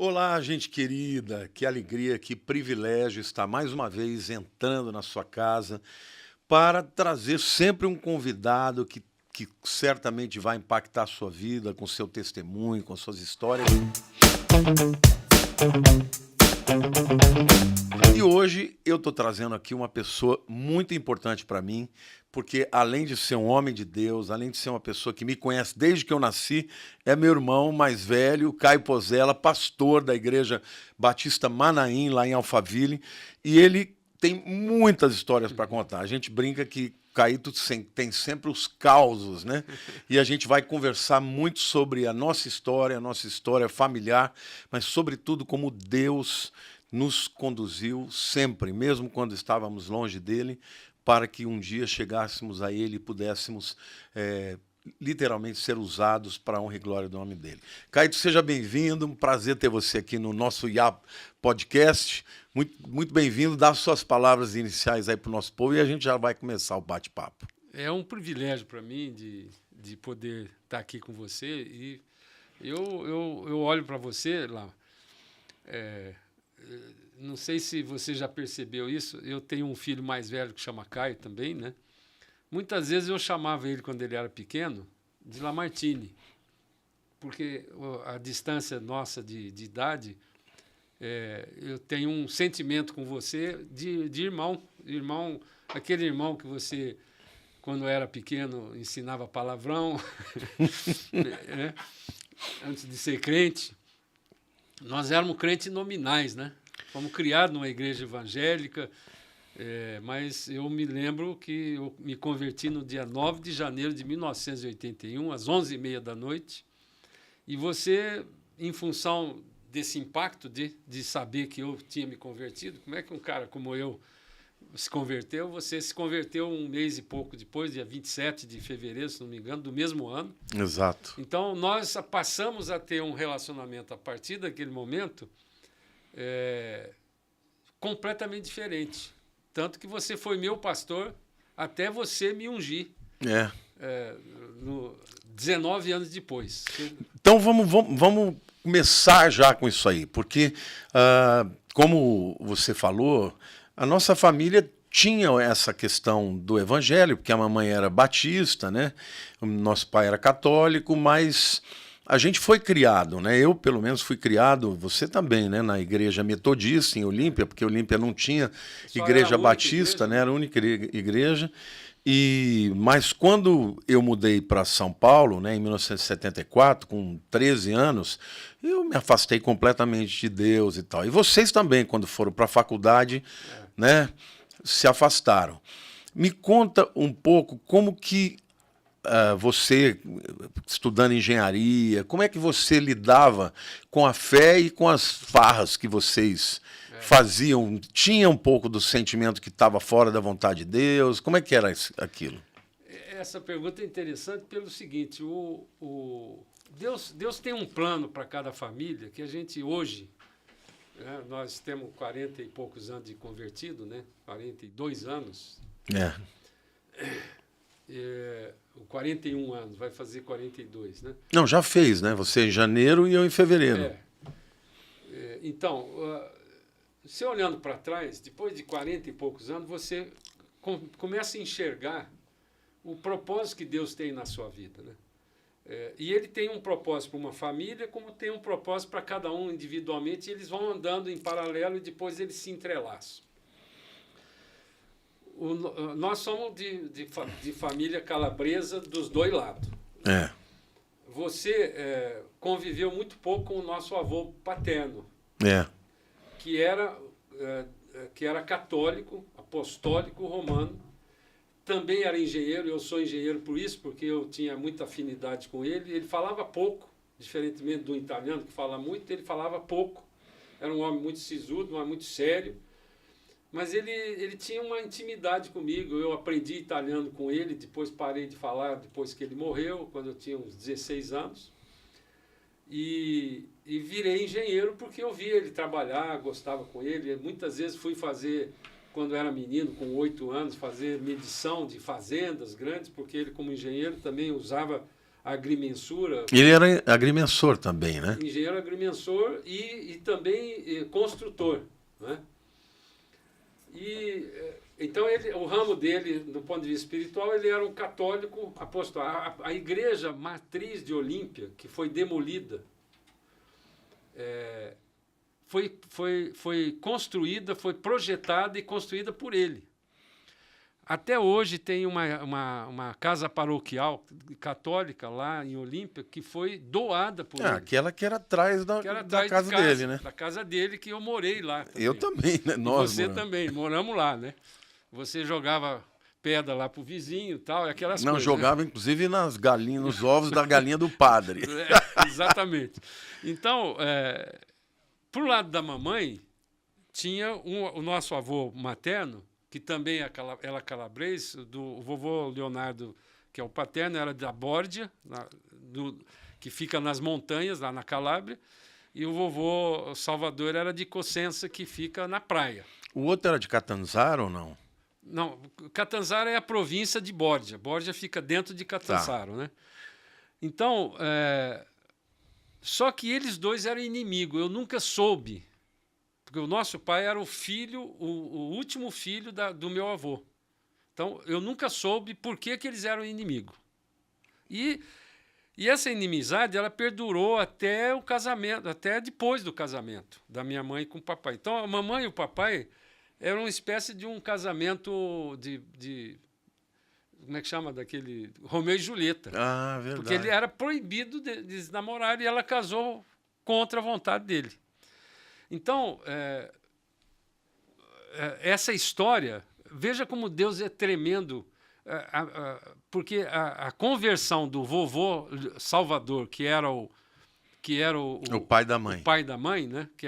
Olá, gente querida, que alegria, que privilégio estar mais uma vez entrando na sua casa para trazer sempre um convidado que certamente vai impactar a sua vida com seu testemunho, com suas histórias. E hoje eu estou trazendo aqui uma pessoa muito importante para mim, porque além de ser um homem de Deus, além de ser uma pessoa que me conhece desde que eu nasci, é meu irmão mais velho, Caio Pozella, pastor da Igreja Batista Manaim, lá em Alphaville, e ele tem muitas histórias para contar. A gente brinca que Caíto tem sempre os causos, né? E a gente vai conversar muito sobre a nossa história familiar, mas sobretudo como Deus nos conduziu sempre, mesmo quando estávamos longe dele, para que um dia chegássemos a ele e pudéssemos literalmente ser usados para a honra e glória do nome dele. Caíto, seja bem-vindo, um prazer ter você aqui no nosso IA Podcast. Muito bem-vindo, dá suas palavras iniciais aí para o nosso povo e a gente já vai começar o bate-papo. É um privilégio para mim de poder estar aqui com você e eu olho para você lá. Não sei se você já percebeu isso, eu tenho um filho mais velho que chama Caio também, né? Muitas vezes eu chamava ele, quando ele era pequeno, de Lamartine, porque a distância nossa de idade, eu tenho um sentimento com você de irmão, aquele irmão que você, quando era pequeno, ensinava palavrão, né? Antes de ser crente. Nós éramos crentes nominais, né? Fomos criados numa igreja evangélica, mas eu me lembro que eu me converti no dia 9 de janeiro de 1981, às 11h30 da noite, e você, em função desse impacto de saber que eu tinha me convertido, como é que um cara como eu se converteu? Você se converteu um mês e pouco depois, dia 27 de fevereiro, se não me engano, do mesmo ano. Exato. Então, nós passamos a ter um relacionamento, a partir daquele momento, completamente diferente. Tanto que você foi meu pastor até você me ungir. 19 anos depois. Então vamos começar já com isso aí, porque, como você falou, a nossa família tinha essa questão do evangelho, porque a mamãe era batista, né? O nosso pai era católico, mas a gente foi criado, né? Eu, pelo menos, fui criado, você também, né? Na igreja metodista, em Olímpia, porque Olímpia não tinha igreja batista, né? Era a única igreja. Mas quando eu mudei para São Paulo, né, em 1974, com 13 anos, eu me afastei completamente de Deus e tal. E vocês também, quando foram para a faculdade, né, se afastaram. Me conta um pouco como que você, estudando engenharia, como é que você lidava com a fé e com as farras que vocês faziam? Tinha um pouco do sentimento que estava fora da vontade de Deus? Como é que era aquilo? Essa pergunta é interessante pelo seguinte, Deus tem um plano para cada família que a gente hoje, né, nós temos 40 e poucos anos de convertido, né, 42 anos. 41 anos, vai fazer 42, né? Não, já fez, né? Você em janeiro e eu em fevereiro. Então, você olhando para trás, depois de 40 e poucos anos, você começa a enxergar o propósito que Deus tem na sua vida, né? E ele tem um propósito para uma família, como tem um propósito para cada um individualmente, e eles vão andando em paralelo e depois eles se entrelaçam. Nós somos de família calabresa dos dois lados. Você conviveu muito pouco com o nosso avô paterno, que era católico, apostólico, romano. Também era engenheiro, eu sou engenheiro por isso, porque eu tinha muita afinidade com ele. Ele falava pouco, diferentemente do italiano, que fala muito, ele falava pouco. Era um homem muito sisudo, um homem muito sério. Mas ele tinha uma intimidade comigo. Eu aprendi italiano com ele, depois parei de falar depois que ele morreu, quando eu tinha uns 16 anos. E virei engenheiro porque eu via ele trabalhar, gostava com ele. Muitas vezes fui fazer, quando era menino, com 8 anos, fazer medição de fazendas grandes, porque ele, como engenheiro, também usava agrimensura. Ele era agrimensor também, né? Engenheiro agrimensor e também construtor, né? E então o ramo dele, do ponto de vista espiritual, ele era um católico apostólico. A igreja matriz de Olímpia, que foi demolida, foi construída, foi projetada e construída por ele. Até hoje tem uma casa paroquial católica lá em Olímpia que foi doada por ele. Aquela que era atrás da casa dele, né? Da casa dele, que eu morei lá também. Eu também, né? Nós você também, moramos lá, né? Você jogava pedra lá pro vizinho e tal, aquelas coisas. Não, jogava, né? Inclusive nas galinhas, nos ovos da galinha do padre. Exatamente. Então, pro lado da mamãe, tinha o nosso avô materno, que também era calabrês, do vovô Leonardo, que é o paterno, era da Bórdia, que fica nas montanhas, lá na Calábria, e o vovô Salvador era de Cosenza, que fica na praia. O outro era de Catanzaro ou não? Não, Catanzaro é a província de Bórdia. Bórdia fica dentro de Catanzaro, né? Então, só que eles dois eram inimigos. Eu nunca soube, porque o nosso pai era o último filho do meu avô. Então, eu nunca soube por que eles eram inimigos. E essa inimizade, ela perdurou até o casamento, até depois do casamento da minha mãe com o papai. Então, a mamãe e o papai eram uma espécie de um casamento de como é que chama daquele Romeu e Julieta. Ah, verdade. Porque ele era proibido de namorar e ela casou contra a vontade dele. Então, essa história, veja como Deus é tremendo, porque a conversão do vovô Salvador, que era o pai da mãe. O pai da mãe, né? Que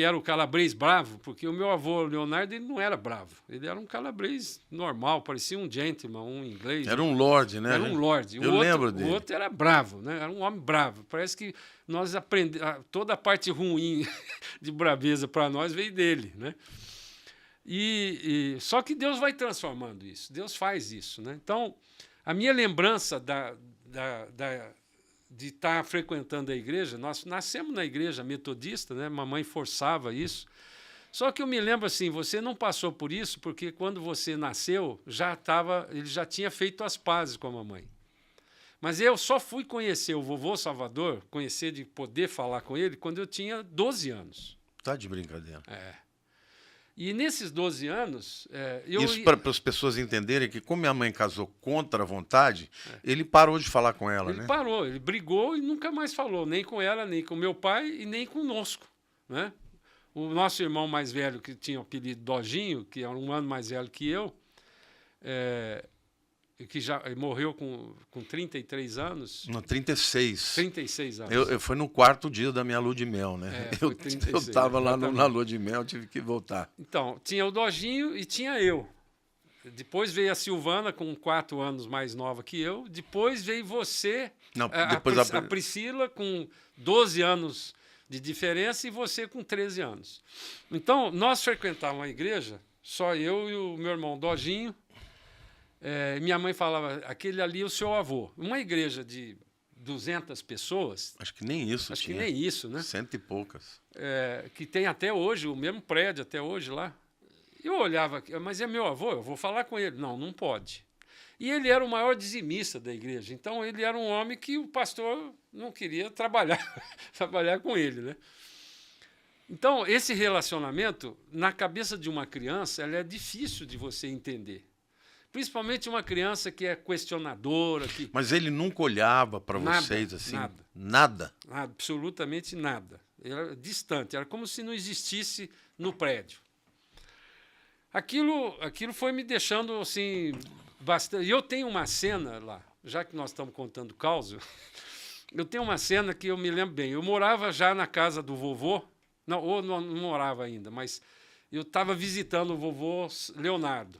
era o calabrês bravo, porque o meu avô Leonardo ele não era bravo, ele era um calabrês normal, parecia um gentleman, um inglês. Era um lord, né? Era um lord. Eu lembro dele. O outro era bravo, né? Era um homem bravo. Parece que nós aprendemos, toda a parte ruim de braveza para nós veio dele, né? Só que Deus vai transformando isso, Deus faz isso, né? Então, a minha lembrança de estar frequentando a igreja, nós nascemos na igreja metodista, né? Mamãe forçava isso. Só que eu me lembro assim, você não passou por isso, porque quando você nasceu, ele já tinha feito as pazes com a mamãe. Mas eu só fui conhecer o vovô Salvador, conhecer de poder falar com ele, quando eu tinha 12 anos. Tá de brincadeira. E nesses 12 anos... Isso para as pessoas entenderem que, como minha mãe casou contra a vontade, ele parou de falar com ela, né? Ele parou, ele brigou e nunca mais falou, nem com ela, nem com meu pai e nem conosco, né? O nosso irmão mais velho, que tinha o apelido Dojinho, que era um ano mais velho que eu, que já morreu com 33 anos. Não, 36. 36 anos. Eu fui no 4º dia da minha lua de mel, né? Eu estava lá na lua de mel, tive que voltar. Então, tinha o Dojinho e tinha eu. Depois veio a Silvana, com 4 anos mais nova que eu. Depois veio você, Não, a Priscila, com 12 anos de diferença, e você com 13 anos. Então, nós frequentávamos a igreja, só eu e o meu irmão Dojinho. Minha mãe falava, aquele ali é o seu avô. Uma igreja de 200 pessoas... Acho que nem isso Acho tinha. que nem isso, né? 100 e poucas. Que tem até hoje, o mesmo prédio até hoje lá. Eu olhava, mas é meu avô, eu vou falar com ele. Não, não pode. E ele era o maior dizimista da igreja. Então, ele era um homem que o pastor não queria trabalhar com ele, né? Então, esse relacionamento, na cabeça de uma criança, ela é difícil de você entender. Principalmente uma criança que é questionadora. Mas ele nunca olhava para vocês assim? Nada? Absolutamente nada. Ele era distante, era como se não existisse no prédio. Aquilo foi me deixando assim, bastante. E eu tenho uma cena lá, já que nós estamos contando caos, eu tenho uma cena que eu me lembro bem. Eu morava já na casa do vovô, não morava ainda, mas eu estava visitando o vovô Leonardo,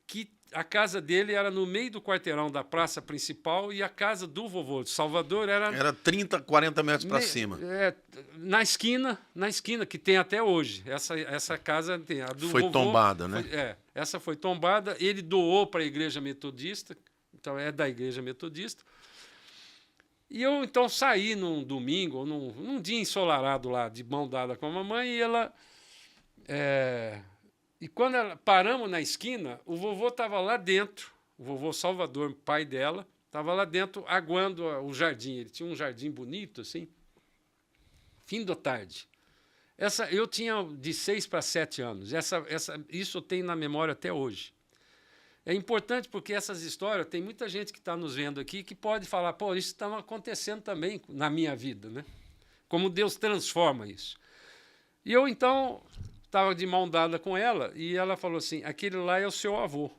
que a casa dele era no meio do quarteirão da praça principal e a casa do vovô de Salvador era 30, 40 metros para cima. Na esquina, que tem até hoje. Essa casa tem. A do foi vovô, tombada, né? Essa foi tombada. Ele doou para a Igreja Metodista, então é da Igreja Metodista. E eu, então, saí num domingo, ou num dia ensolarado lá, de mão dada com a mamãe, e ela... E quando paramos na esquina, o vovô estava lá dentro, o vovô Salvador, pai dela, estava lá dentro aguando o jardim. Ele tinha um jardim bonito, assim, fim da tarde. Eu tinha de 6 para 7 anos. Isso eu tenho na memória até hoje. É importante porque essas histórias, tem muita gente que está nos vendo aqui que pode falar, pô, isso está acontecendo também na minha vida, né? Como Deus transforma isso. E eu, então, estava de mão dada com ela e ela falou assim, aquele lá é o seu avô.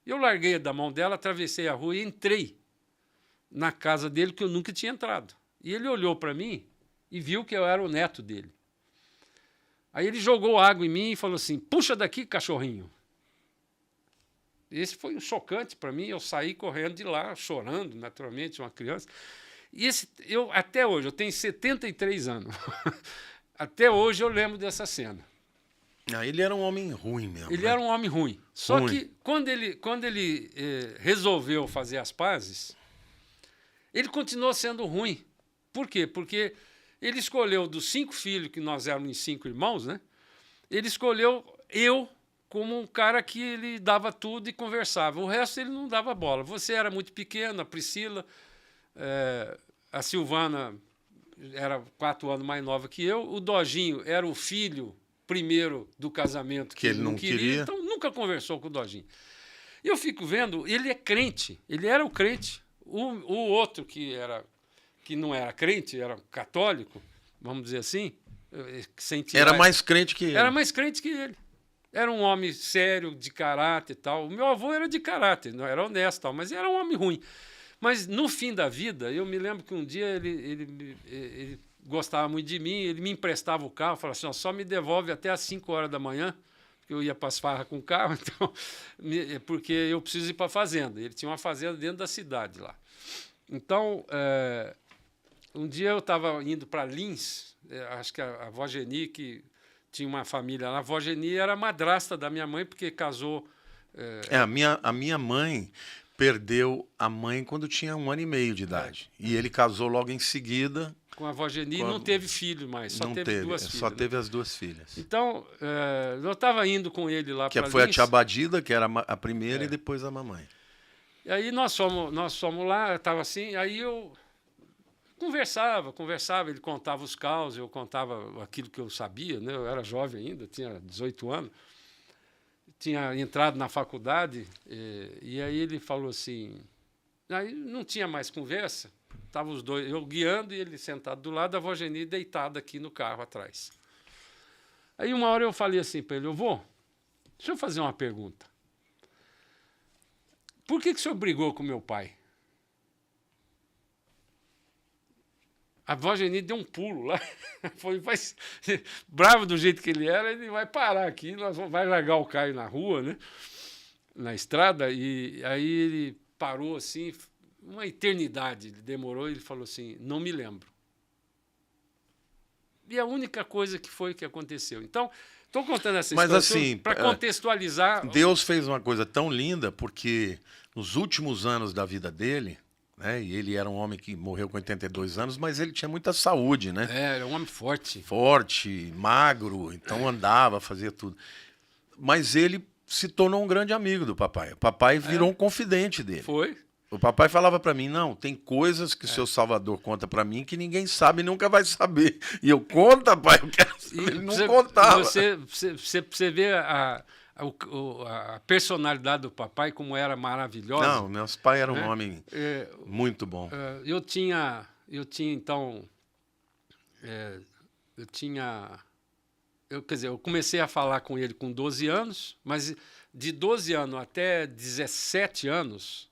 Eu larguei da mão dela, atravessei a rua e entrei na casa dele, que eu nunca tinha entrado. E ele olhou para mim e viu que eu era o neto dele. Aí ele jogou água em mim e falou assim, puxa daqui, cachorrinho. Esse foi um chocante para mim, eu saí correndo de lá, chorando, naturalmente, uma criança. E até hoje, eu tenho 73 anos, até hoje eu lembro dessa cena. Ele era um homem ruim mesmo. Ele era um homem ruim. Só que quando ele resolveu fazer as pazes, ele continuou sendo ruim. Por quê? Porque ele escolheu, dos 5 filhos, que nós éramos 5 irmãos, né? Ele escolheu eu como um cara que ele dava tudo e conversava. O resto ele não dava bola. Você era muito pequeno, a Priscila, a Silvana era 4 anos mais nova que eu, o Dojinho era o filho primeiro do casamento que ele não queria, então nunca conversou com o Dojinho. E eu fico vendo, ele é crente, ele era o crente. O outro que não era crente, era católico, vamos dizer assim, era mais crente que ele. Era mais crente que ele. Era um homem sério, de caráter e tal. O meu avô era de caráter, não era honesto, tal, mas era um homem ruim. Mas no fim da vida, eu me lembro que um dia ele gostava muito de mim, ele me emprestava o carro, falava assim, ó, só me devolve até às 5 horas da manhã, porque eu ia para as farras com o carro, então, porque eu preciso ir para a fazenda. Ele tinha uma fazenda dentro da cidade lá. Então, um dia eu estava indo para Lins, acho que a avó Geni, que tinha uma família lá, a avó Geni era madrasta da minha mãe, porque casou... A minha mãe perdeu a mãe quando tinha 1 ano e meio de idade. E ele casou logo em seguida... Com a avó Geni, não teve filho mais, só teve 2 filhas. Só teve as 2 filhas. Então, eu estava indo com ele lá para Lins. Que foi a tia Badida, que era a primeira, e depois a mamãe. E aí nós fomos lá, estava assim, aí eu conversava, ele contava os causos, eu contava aquilo que eu sabia, né? Eu era jovem ainda, tinha 18 anos, tinha entrado na faculdade, e aí ele falou assim, aí não tinha mais conversa, estavam os dois, eu guiando e ele sentado do lado, a avó Geni deitada aqui no carro atrás. Aí uma hora eu falei assim para ele, vô, deixa eu fazer uma pergunta. Por que o senhor brigou com meu pai? A avó Geni deu um pulo lá. Foi, bravo do jeito que ele era, ele vai parar aqui, vai largar o Caio na rua, né? Na estrada. E aí ele parou assim, uma eternidade. Ele demorou e ele falou assim, não me lembro. E a única coisa que aconteceu. Então, estou contando essa história assim, para contextualizar. Deus fez uma coisa tão linda, porque nos últimos anos da vida dele, né, e ele era um homem que morreu com 82 anos, mas ele tinha muita saúde, né? Era um homem forte. Forte, magro, então andava, fazia tudo. Mas ele se tornou um grande amigo do papai. O papai virou um confidente dele. Foi. O papai falava para mim, não, tem coisas que o seu Salvador conta para mim que ninguém sabe e nunca vai saber. E eu, conta, pai, eu quero saber. Ele não contava. Você vê a personalidade do papai, como era maravilhosa. Não, meus pais eram um homem muito bom. Eu tinha então... eu comecei a falar com ele com 12 anos, mas de 12 anos até 17 anos...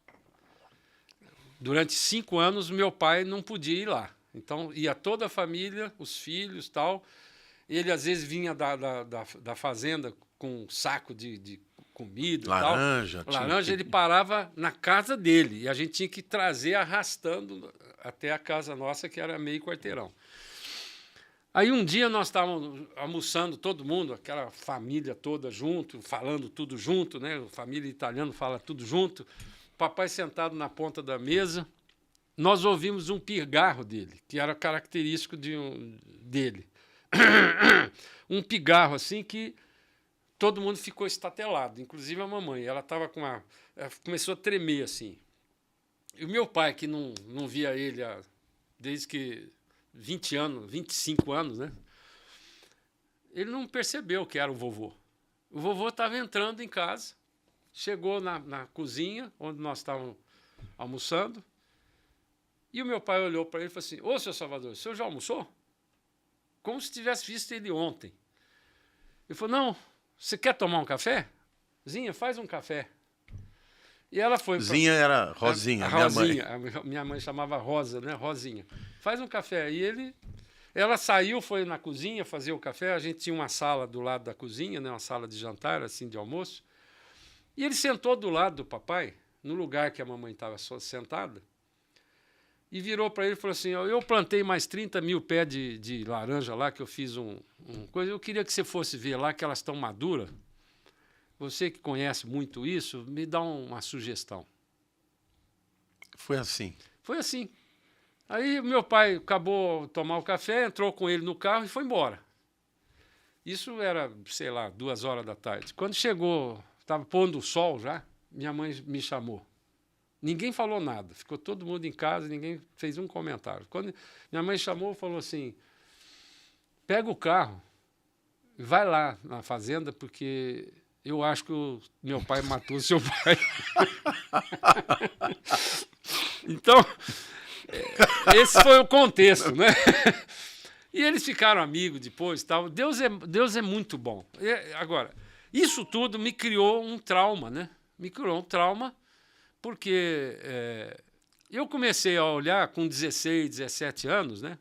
Durante 5 anos, meu pai não podia ir lá. Então, ia toda a família, os filhos e tal. Ele, às vezes, vinha da fazenda com um saco de comida laranja, e tal. Laranja, ele parava na casa dele. E a gente tinha que trazer arrastando até a casa nossa, que era meio quarteirão. Aí, um dia, nós estávamos almoçando, todo mundo, aquela família toda junto, falando tudo junto, né? A família italiana fala tudo junto. Papai sentado na ponta da mesa, nós ouvimos um pigarro dele, que era característico dele. Um pigarro assim que todo mundo ficou estatelado, inclusive a mamãe. Ela estava ela começou a tremer assim. E o meu pai, que não via ele desde que 20 anos, 25 anos, né? Ele não percebeu que era o vovô. O vovô estava entrando em casa, chegou na cozinha, onde nós estávamos almoçando, e o meu pai olhou para ele e falou assim: ô, seu Salvador, o senhor já almoçou? Como se tivesse visto ele ontem. Ele falou: não, você quer tomar um café? Zinha, faz um café. E ela foi... Zinha era Rosinha, a minha mãe. Rosinha, minha mãe chamava Rosa, né? Rosinha. Faz um café. E ela saiu, foi na cozinha fazer o café. A gente tinha uma sala do lado da cozinha, né? Uma sala de jantar, assim, de almoço. E ele sentou do lado do papai, no lugar que a mamãe estava sentada, e virou para ele e falou assim: eu plantei mais 30 mil pés de laranja lá, que eu fiz coisa. Eu queria que você fosse ver lá, que elas estão maduras. Você que conhece muito isso, me dá uma sugestão. Foi assim. Foi assim. Aí meu pai acabou de tomar o café, entrou com ele no carro e foi embora. Isso era, sei lá, 2 horas da tarde. Quando chegou, estava pondo o sol já, minha mãe me chamou. Ninguém falou nada, ficou todo mundo em casa, ninguém fez um comentário. Quando minha mãe chamou, falou assim: pega o carro e vai lá na fazenda, porque eu acho que o meu pai matou seu pai. Então, esse foi o contexto, né? E eles ficaram amigos depois. Tal. Deus é muito bom. Agora, isso tudo me criou um trauma, né? Me criou um trauma porque eu comecei a olhar com 16, 17 anos, né?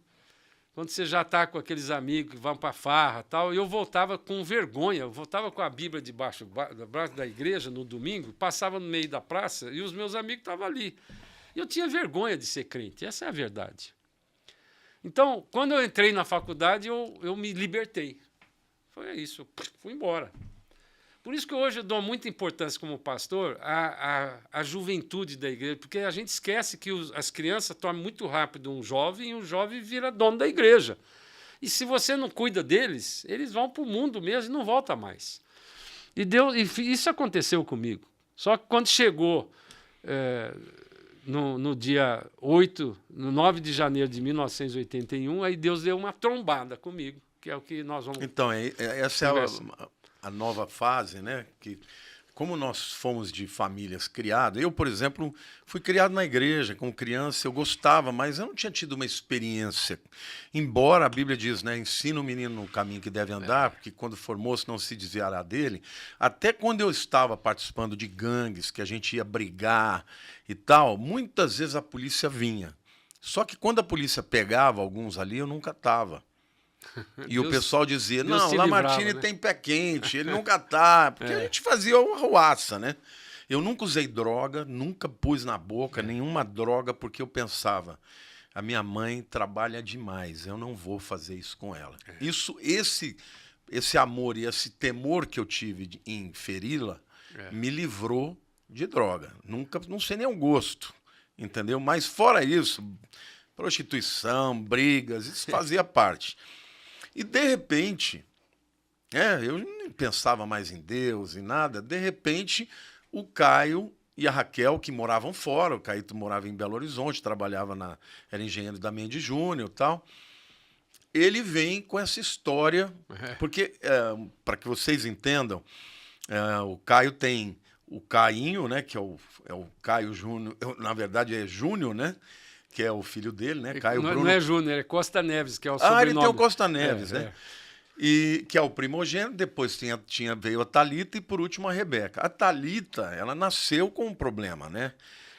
Quando você já está com aqueles amigos que vão para a farra e tal, eu voltava com vergonha, eu voltava com a Bíblia debaixo da igreja no domingo, passava no meio da praça e os meus amigos estavam ali. E eu tinha vergonha de ser crente, essa é a verdade. Então, quando eu entrei na faculdade, eu me libertei. Foi isso, fui embora. Por isso que hoje eu dou muita importância como pastor à juventude da igreja, porque a gente esquece que as crianças tornam muito rápido um jovem e o jovem vira dono da igreja. E se você não cuida deles, eles vão para o mundo mesmo e não voltam mais. E isso aconteceu comigo. Só que quando chegou no dia 9 de janeiro de 1981, aí Deus deu uma trombada comigo, que é o que nós vamos... Então, essa é a nova fase, né? Que, como nós fomos de famílias criadas, eu, por exemplo, fui criado na igreja, como criança, eu gostava, mas eu não tinha tido uma experiência. Embora a Bíblia diz, né? Ensina o menino no caminho que deve andar, porque quando for moço não se desviará dele. Até quando eu estava participando de gangues, que a gente ia brigar e tal, muitas vezes a polícia vinha. Só que quando a polícia pegava alguns ali, eu nunca estava. E o pessoal dizia: não, Lamartine, né? Tem pé quente, ele nunca tá. Porque a gente fazia uma arruaça, né? Eu nunca usei droga, nunca pus na boca nenhuma droga, porque eu pensava: a minha mãe trabalha demais, eu não vou fazer isso com ela. Esse amor e esse temor que eu tive em feri-la me livrou de droga. Nunca, não sei nem o gosto, entendeu? Mas fora isso, prostituição, brigas, isso fazia parte. E, de repente, eu nem pensava mais em Deus e nada, de repente, o Caio e a Raquel, que moravam fora, o Caíto morava em Belo Horizonte, trabalhava era engenheiro da Mendes Júnior e tal, ele vem com essa história, porque, para que vocês entendam, o Caio tem o Cainho, né, que é o Caio Júnior, na verdade é Júnior, né? Que é o filho dele, né? Caio Bruno. Não é Júnior, é Costa Neves, que é o sobrenome. Ele tem o Costa Neves, né? E, que é o primogênito, depois veio a Thalita e, por último, a Rebeca. A Thalita, ela nasceu com um problema, né?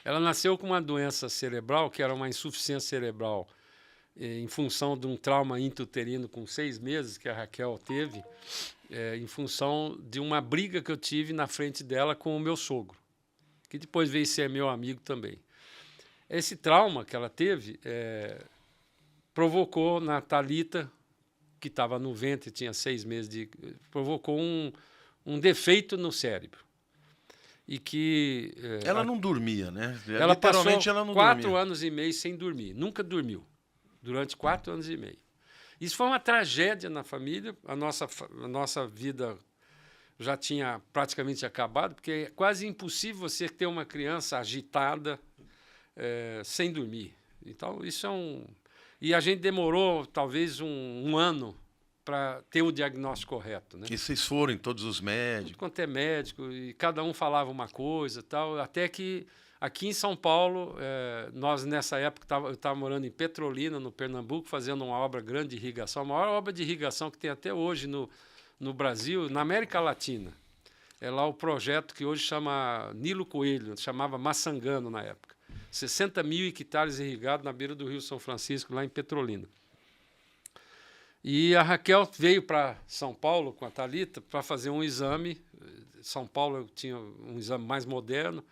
Ela nasceu com uma doença cerebral, que era uma insuficiência cerebral, em função de um trauma intrauterino com 6 meses que a Raquel teve, em função de uma briga que eu tive na frente dela com o meu sogro, que depois veio ser meu amigo também. Esse trauma que ela teve provocou na Thalita, que estava no ventre, tinha 6 meses, provocou um defeito no cérebro. e que... Ela não dormia, né? Ela passou Literalmente ela não 4 dormia. anos e meio sem dormir. Nunca dormiu. Durante 4 anos e meio. Isso foi uma tragédia na família. A nossa vida já tinha praticamente acabado, porque é quase impossível você ter uma criança agitada sem dormir. Então, isso é um... E a gente demorou, talvez, um ano para ter o diagnóstico correto, né? E vocês foram em todos os médicos? Tudo quanto é médico, e cada um falava uma coisa, tal, até que aqui em São Paulo, nós nessa época, eu estava morando em Petrolina, no Pernambuco, fazendo uma obra grande de irrigação, a maior obra de irrigação que tem até hoje no Brasil, na América Latina. É lá o projeto que hoje chama Nilo Coelho, chamava Maçangano na época. 60 mil hectares irrigados na beira do Rio São Francisco, lá em Petrolina. E a Raquel veio para São Paulo com a Thalita para fazer um exame. São Paulo tinha um exame mais moderno.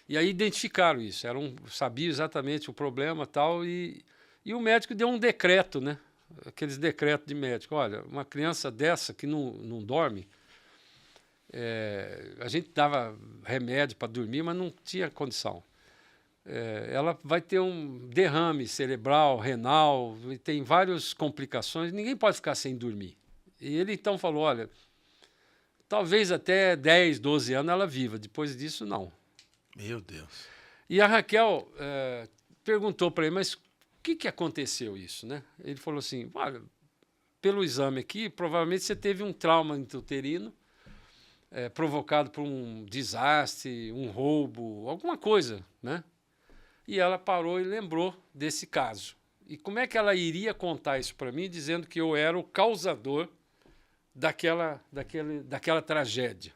E aí identificaram isso. Sabia exatamente o problema tal, e o médico deu um decreto, né? Aqueles decretos de médico. Olha, uma criança dessa que não dorme, a gente dava remédio para dormir, mas não tinha condição. Ela vai ter um derrame cerebral, renal, tem várias complicações, ninguém pode ficar sem dormir. E ele então falou, olha, talvez até 10, 12 anos ela viva, depois disso não. Meu Deus. E a Raquel perguntou para ele, mas o que aconteceu isso, né? Ele falou assim, olha, pelo exame aqui, provavelmente você teve um trauma intrauterino, provocado por um desastre, um roubo, alguma coisa, né? E ela parou e lembrou desse caso. E como é que ela iria contar isso para mim, dizendo que eu era o causador daquela tragédia?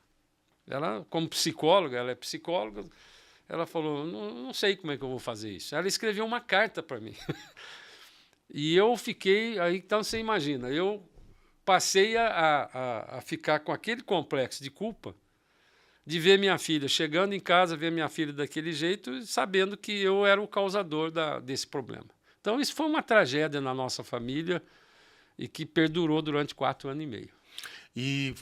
Ela, como psicóloga, ela é psicóloga, ela falou, não sei como é que eu vou fazer isso. Ela escreveu uma carta para mim. E eu fiquei, aí então você imagina, eu passei a ficar com aquele complexo de culpa de ver minha filha chegando em casa, ver minha filha daquele jeito, sabendo que eu era o causador desse problema. Então, isso foi uma tragédia na nossa família e que perdurou durante 4 anos e meio. E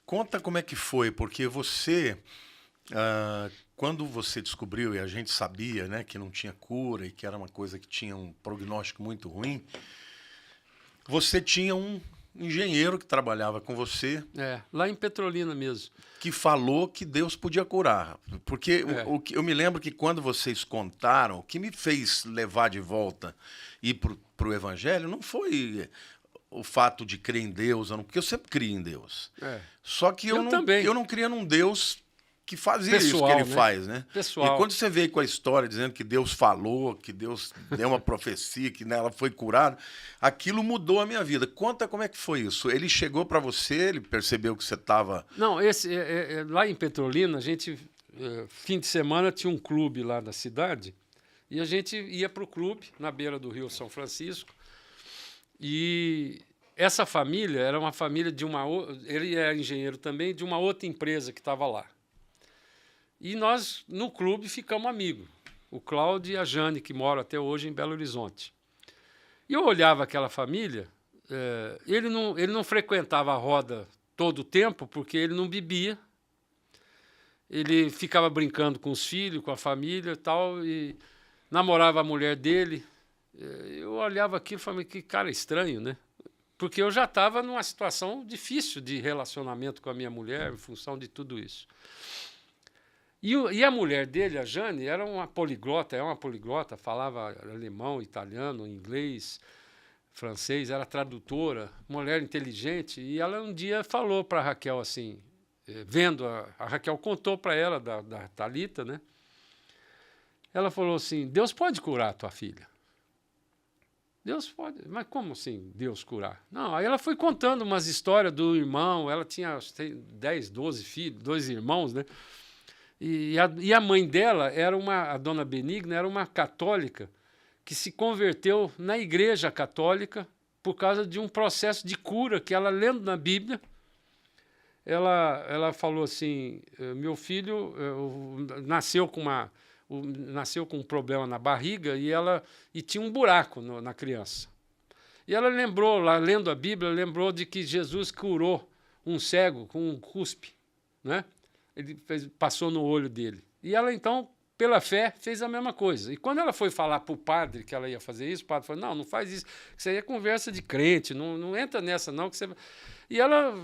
conta como é que foi, porque você, quando você descobriu, e a gente sabia, né, que não tinha cura e que era uma coisa que tinha um prognóstico muito ruim, você tinha um engenheiro que trabalhava com você. Lá em Petrolina mesmo. Que falou que Deus podia curar. Porque eu me lembro que quando vocês contaram, o que me fez levar de volta e ir para o Evangelho não foi o fato de crer em Deus, porque eu sempre criei em Deus. Só que eu não cria num Deus que fazia pessoal, isso que ele faz, né? Pessoal. E quando você veio com a história dizendo que Deus falou, que Deus deu uma profecia, que ela foi curada, aquilo mudou a minha vida. Conta como é que foi isso. Ele chegou para você, ele percebeu que você estava... Não, lá em Petrolina, a gente, fim de semana, tinha um clube lá da cidade, e a gente ia para o clube, na beira do Rio São Francisco, e essa família era uma família de ele é engenheiro também, de uma outra empresa que estava lá. E nós, no clube, ficamos amigos. O Cláudio e a Jane, que moram até hoje em Belo Horizonte. E eu olhava aquela família, ele não frequentava a roda todo o tempo, porque ele não bebia. Ele ficava brincando com os filhos, com a família e tal, e namorava a mulher dele. Eu olhava aquilo e falei, que cara estranho, né? Porque eu já estava numa situação difícil de relacionamento com a minha mulher, em função de tudo isso. E a mulher dele, a Jane, era uma poliglota, falava alemão, italiano, inglês, francês, era tradutora, mulher inteligente. E ela um dia falou para a Raquel assim, vendo, a Raquel contou para ela da Thalita, né? Ela falou assim, Deus pode curar a tua filha. Deus pode, mas como assim Deus curar? Não, aí ela foi contando umas histórias do irmão, ela tinha 10, 12 filhos, 2 irmãos, né? E a mãe dela, a dona Benigna, era uma católica que se converteu na igreja católica por causa de um processo de cura que ela, lendo na Bíblia, ela falou assim, meu filho nasceu com um problema na barriga e tinha um buraco na criança. E ela lembrou, lá lendo a Bíblia, lembrou de que Jesus curou um cego com um cuspe, né? Ele passou no olho dele. E ela, então, pela fé, fez a mesma coisa. E quando ela foi falar para o padre que ela ia fazer isso, o padre falou, não faz isso. Isso aí é conversa de crente, não entra nessa não. Que você... E ela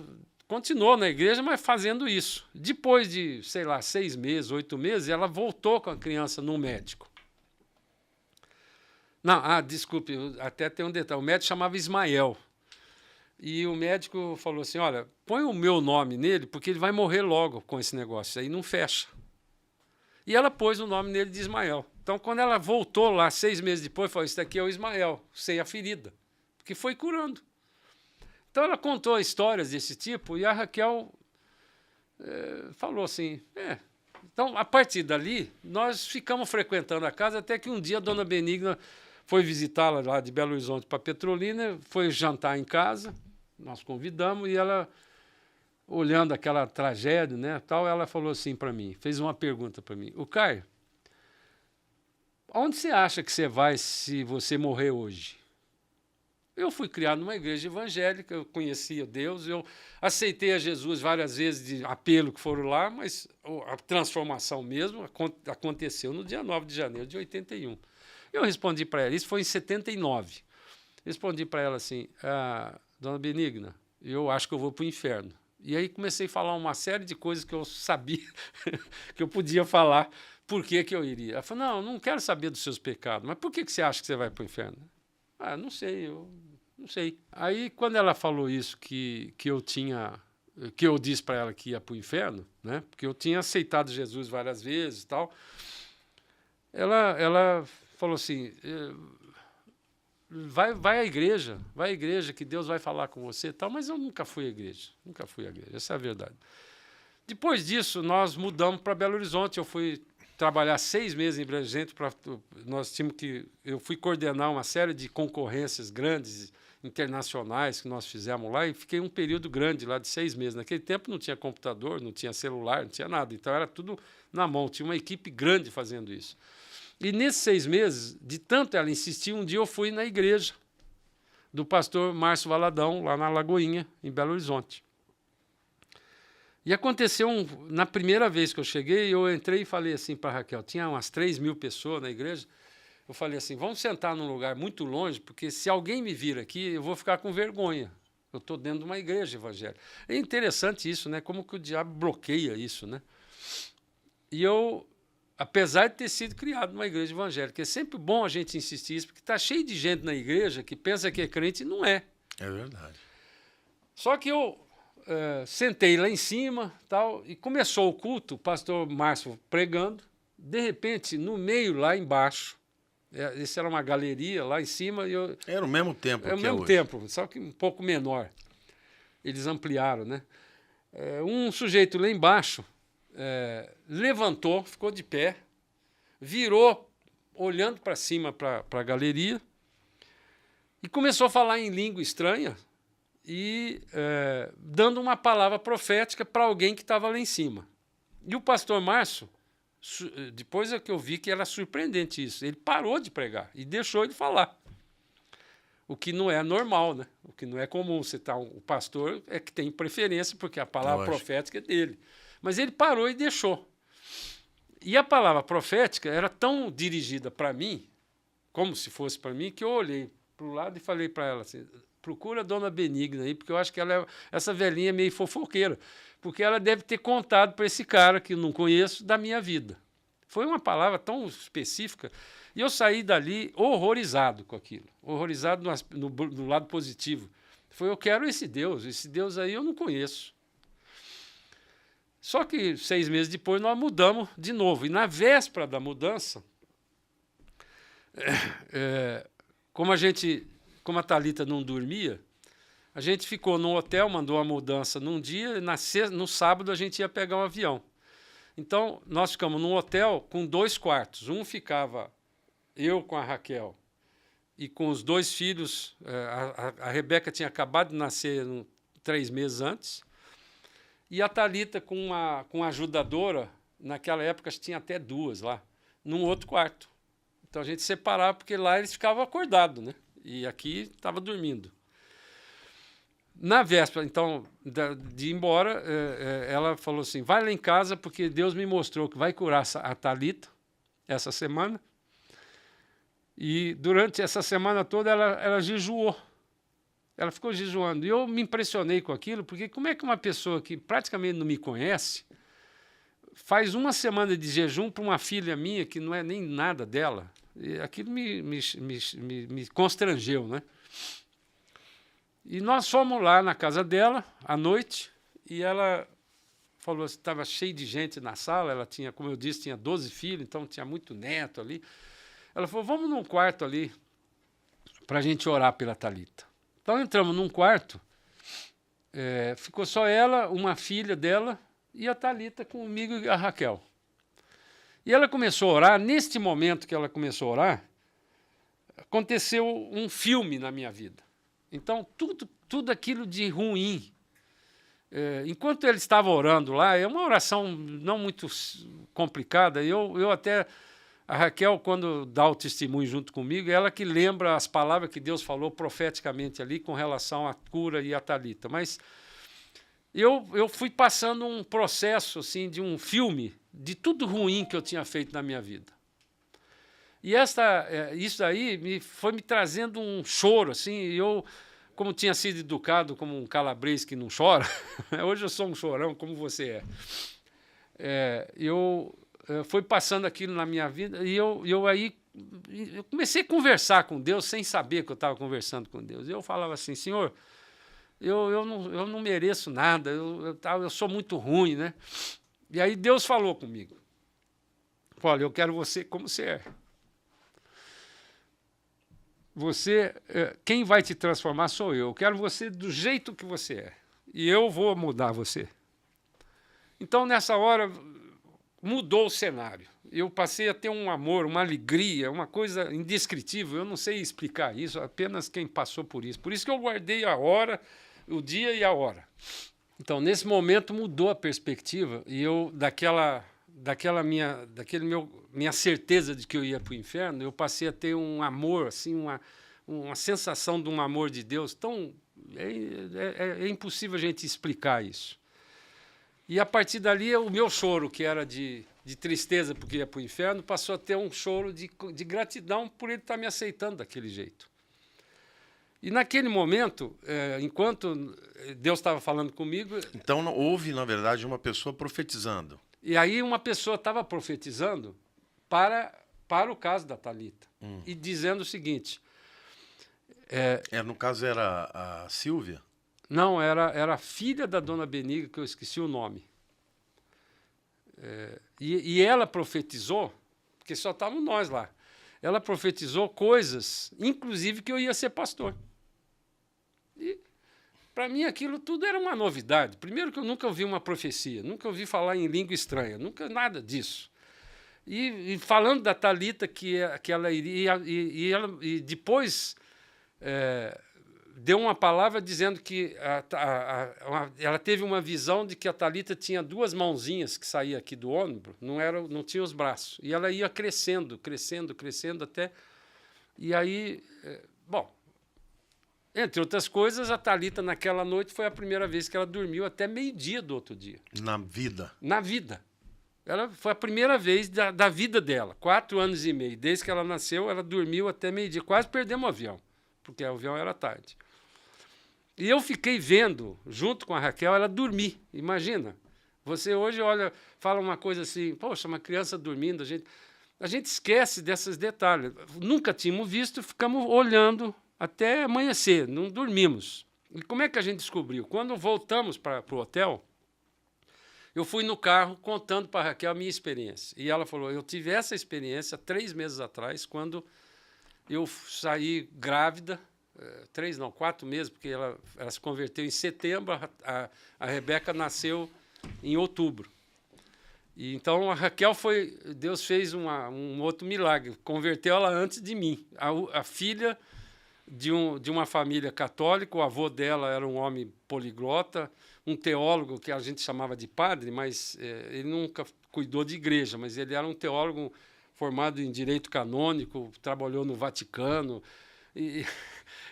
continuou na igreja, mas fazendo isso. Depois de, sei lá, 6 meses, 8 meses, ela voltou com a criança no médico. Não, desculpe, até tem um detalhe. O médico chamava Ismael. E o médico falou assim, olha, põe o meu nome nele, porque ele vai morrer logo com esse negócio. Isso aí não fecha. E ela pôs o nome nele de Ismael. Então, quando ela voltou lá, 6 meses depois, falou, isso daqui é o Ismael, sei a ferida. Porque foi curando. Então, ela contou histórias desse tipo e a Raquel falou assim, Então, a partir dali, nós ficamos frequentando a casa até que um dia a dona Benigna foi visitá-la lá de Belo Horizonte para Petrolina, foi jantar em casa, nós convidamos, e ela, olhando aquela tragédia, né, tal, ela falou assim para mim, fez uma pergunta para mim, o Caio, onde você acha que você vai se você morrer hoje? Eu fui criado numa igreja evangélica, eu conhecia Deus, eu aceitei a Jesus várias vezes de apelo que foram lá, mas a transformação mesmo aconteceu no dia 9 de janeiro de 81. Eu respondi para ela, isso foi em 79. Respondi para ela assim, dona Benigna, eu acho que eu vou para o inferno. E aí comecei a falar uma série de coisas que eu sabia que eu podia falar, por que eu iria. Ela falou, não quero saber dos seus pecados, mas por que você acha que você vai para o inferno? Não sei, eu não sei. Aí, quando ela falou isso, que eu disse para ela que ia para o inferno, né, porque eu tinha aceitado Jesus várias vezes e tal, ela falou assim, vai à igreja, que Deus vai falar com você e tal, mas eu nunca fui à igreja, essa é a verdade. Depois disso, nós mudamos para Belo Horizonte, eu fui trabalhar 6 meses em Belo Horizonte, eu fui coordenar uma série de concorrências grandes, internacionais, que nós fizemos lá, e fiquei um período grande lá de 6 meses. Naquele tempo não tinha computador, não tinha celular, não tinha nada, então era tudo na mão, tinha uma equipe grande fazendo isso. E nesses 6 meses, de tanto ela insistir, um dia eu fui na igreja do pastor Márcio Valadão, lá na Lagoinha, em Belo Horizonte. E aconteceu, na primeira vez que eu cheguei, eu entrei e falei assim para a Raquel, tinha umas 3.000 pessoas na igreja, eu falei assim, vamos sentar num lugar muito longe, porque se alguém me vir aqui, eu vou ficar com vergonha. Eu estou dentro de uma igreja evangélica. É interessante isso, né? Como que o diabo bloqueia isso, né? E eu, apesar de ter sido criado numa igreja evangélica, é sempre bom a gente insistir isso, porque está cheio de gente na igreja que pensa que é crente e não é. É verdade. Só que eu sentei lá em cima, tal, e começou o culto, o pastor Márcio pregando, de repente, no meio, lá embaixo, isso era uma galeria lá em cima. Era o mesmo tempo que é hoje. É o mesmo tempo, só que um pouco menor. Eles ampliaram, né? Um sujeito lá embaixo levantou, ficou de pé, virou, olhando para cima para a galeria, e começou a falar em língua estranha e dando uma palavra profética para alguém que estava lá em cima. E o pastor Márcio, depois é que eu vi que era surpreendente isso. Ele parou de pregar e deixou ele falar. O que não é normal, né? O que não é comum. O pastor é que tem preferência, porque a palavra profética é dele. Mas ele parou e deixou. E a palavra profética era tão dirigida para mim, como se fosse para mim, que eu olhei para o lado e falei para ela assim, procura a dona Benigna aí, porque eu acho que essa velhinha é meio fofoqueira. Porque ela deve ter contado para esse cara, que eu não conheço, da minha vida. Foi uma palavra tão específica. E eu saí dali horrorizado com aquilo. Horrorizado no lado positivo. Eu quero esse Deus aí eu não conheço. Só que 6 meses depois nós mudamos de novo. E na véspera da mudança, como a Thalita não dormia, a gente ficou no hotel, mandou uma mudança num dia, e no sábado a gente ia pegar um avião. Então, nós ficamos num hotel com 2 quartos. Um ficava eu com a Raquel e com os 2 filhos. A Rebeca tinha acabado de nascer 3 meses antes. E a Thalita com uma ajudadora, naquela época tinha até 2 lá, num outro quarto. Então, a gente separava, porque lá eles ficavam acordados, né? E aqui estava dormindo. Na véspera, então, de ir embora, ela falou assim, vai lá em casa porque Deus me mostrou que vai curar a Thalita essa semana. E durante essa semana toda ela jejuou. Ela ficou jejuando. E eu me impressionei com aquilo, porque como é que uma pessoa que praticamente não me conhece faz uma semana de jejum para uma filha minha que não é nem nada dela? E aquilo me constrangeu, né? E nós fomos lá na casa dela, à noite, e ela falou que estava cheio de gente na sala, ela tinha, como eu disse, tinha 12 filhos, então tinha muito neto ali. Ela falou, vamos num quarto ali para a gente orar pela Thalita. Então entramos num quarto, ficou só ela, uma filha dela e a Thalita comigo e a Raquel. E ela começou a orar, neste momento que ela começou a orar, aconteceu um filme na minha vida. Então, tudo aquilo de ruim. Enquanto ele estava orando lá, é uma oração não muito complicada, eu até... A Raquel, quando dá o testemunho junto comigo, é ela que lembra as palavras que Deus falou profeticamente ali com relação à cura e à Thalita. Mas eu fui passando um processo assim, de um filme de tudo ruim que eu tinha feito na minha vida. E isso aí foi me trazendo um choro. Assim, eu, como tinha sido educado como um calabrês que não chora, hoje eu sou um chorão como você é. Eu fui passando aquilo na minha vida e eu comecei a conversar com Deus sem saber que eu estava conversando com Deus. Eu falava assim, Senhor, eu não mereço nada, eu sou muito ruim, né? E aí Deus falou comigo, olha, eu quero você como você é. Quem vai te transformar sou eu quero você do jeito que você é e eu vou mudar você. Então, nessa hora, mudou o cenário. Eu passei a ter um amor, uma alegria, uma coisa indescritível. Eu não sei explicar isso, apenas quem passou por isso. Por isso que eu guardei a hora, o dia e a hora. Então, nesse momento, mudou a perspectiva e eu, minha certeza de que eu ia para o inferno, eu passei a ter um amor, assim, uma sensação de um amor de Deus tão... É impossível a gente explicar isso. E, a partir dali, o meu choro, que era de tristeza porque ia para o inferno, passou a ter um choro de gratidão por ele estar me aceitando daquele jeito. E, naquele momento, enquanto Deus estava falando comigo... Então, houve, na verdade, uma pessoa profetizando. E aí uma pessoa estava profetizando para o caso da Thalita. E dizendo o seguinte... no caso, era a Silvia? Não, era a filha da dona Benigna, que eu esqueci o nome. E ela profetizou, porque só estávamos nós lá, ela profetizou coisas, inclusive que eu ia ser pastor. E, para mim, aquilo tudo era uma novidade. Primeiro que eu nunca ouvi uma profecia, nunca ouvi falar em língua estranha, nunca nada disso. E falando da Thalita, que ela iria... E depois... deu uma palavra dizendo que ela teve uma visão de que a Thalita tinha 2 mãozinhas que saíam aqui do ombro, não tinha os braços. E ela ia crescendo, crescendo, crescendo até... E aí, bom, entre outras coisas, a Thalita naquela noite foi a primeira vez que ela dormiu até meio-dia do outro dia. Na vida? Na vida. Ela foi a primeira vez da vida dela, 4 anos e meio. Desde que ela nasceu, ela dormiu até meio-dia. Quase perdemos o avião, porque o avião era tarde. E eu fiquei vendo, junto com a Raquel, ela dormir. Imagina, você hoje olha, fala uma coisa assim, poxa, uma criança dormindo, a gente esquece desses detalhes. Nunca tínhamos visto, ficamos olhando até amanhecer, não dormimos. E como é que a gente descobriu? Quando voltamos para o hotel, eu fui no carro contando para a Raquel a minha experiência. E ela falou, eu tive essa experiência 3 meses atrás, quando eu saí grávida, 4 meses, porque ela se converteu em setembro, a Rebeca nasceu em outubro. E então a Raquel Deus fez um outro milagre, converteu ela antes de mim. A filha de uma família católica, o avô dela era um homem poliglota, um teólogo que a gente chamava de padre, mas ele nunca cuidou de igreja, mas ele era um teólogo formado em direito canônico, trabalhou no Vaticano, E,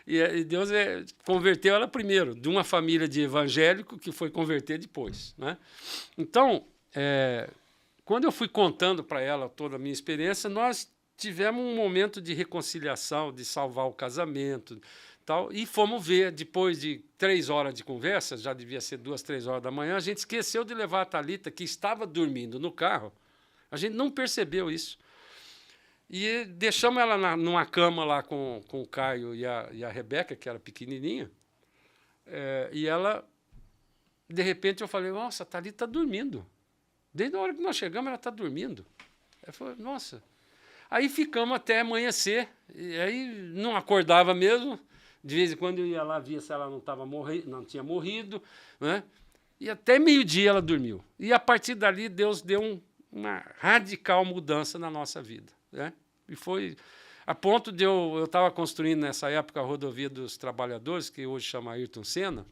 e Deus converteu ela primeiro, de uma família de evangélico que foi converter depois, né? Então, quando eu fui contando para ela toda a minha experiência, nós tivemos um momento de reconciliação, de salvar o casamento, tal, e fomos ver, depois de 3 horas de conversa, já devia ser 2, 3 horas da manhã, a gente esqueceu de levar a Thalita, que estava dormindo no carro. A gente não percebeu isso. E deixamos ela numa cama lá com o Caio e a Rebeca, que era pequenininha, e ela, de repente, eu falei, nossa, a Thalita está dormindo. Desde a hora que nós chegamos, ela está dormindo. Ela falou, nossa. Aí ficamos até amanhecer, e aí não acordava mesmo. De vez em quando eu ia lá, via se ela não tinha morrido, né? E até meio-dia ela dormiu. E a partir dali, Deus deu uma radical mudança na nossa vida, né? E foi a ponto de eu estava construindo nessa época a rodovia dos trabalhadores, que hoje chama Ayrton Senna.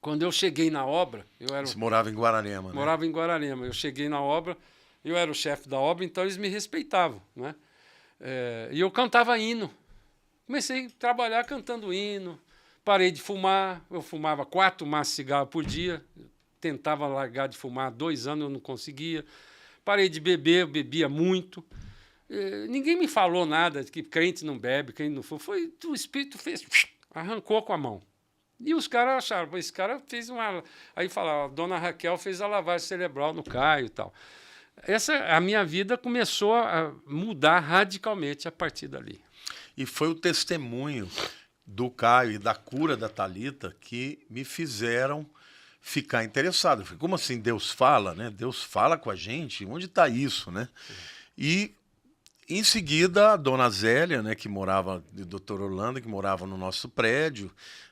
Quando eu cheguei na obra, Você morava em Guararema, né? Morava em Guararema. Eu cheguei na obra, eu era o chefe da obra, então eles me respeitavam, né? E eu cantava hino. Comecei a trabalhar cantando hino, parei de fumar, eu fumava 4 maços de cigarro por dia, tentava largar de fumar há 2 anos, eu não conseguia. Parei de beber, eu bebia muito. Ninguém me falou nada, que crente não bebe, crente não fuma. Foi, o Espírito fez, arrancou com a mão. E os caras acharam, esse cara fez uma... Aí falaram, a dona Raquel fez a lavagem cerebral no Caio e tal. A minha vida começou a mudar radicalmente a partir dali. E foi o testemunho do Caio e da cura da Thalita que me fizeram ficar interessado. Falei, como assim Deus fala, né? Deus fala com a gente? Onde está isso, né? E em seguida a dona Zélia, né, que morava, de Doutor Orlando, que morava no nosso prédio.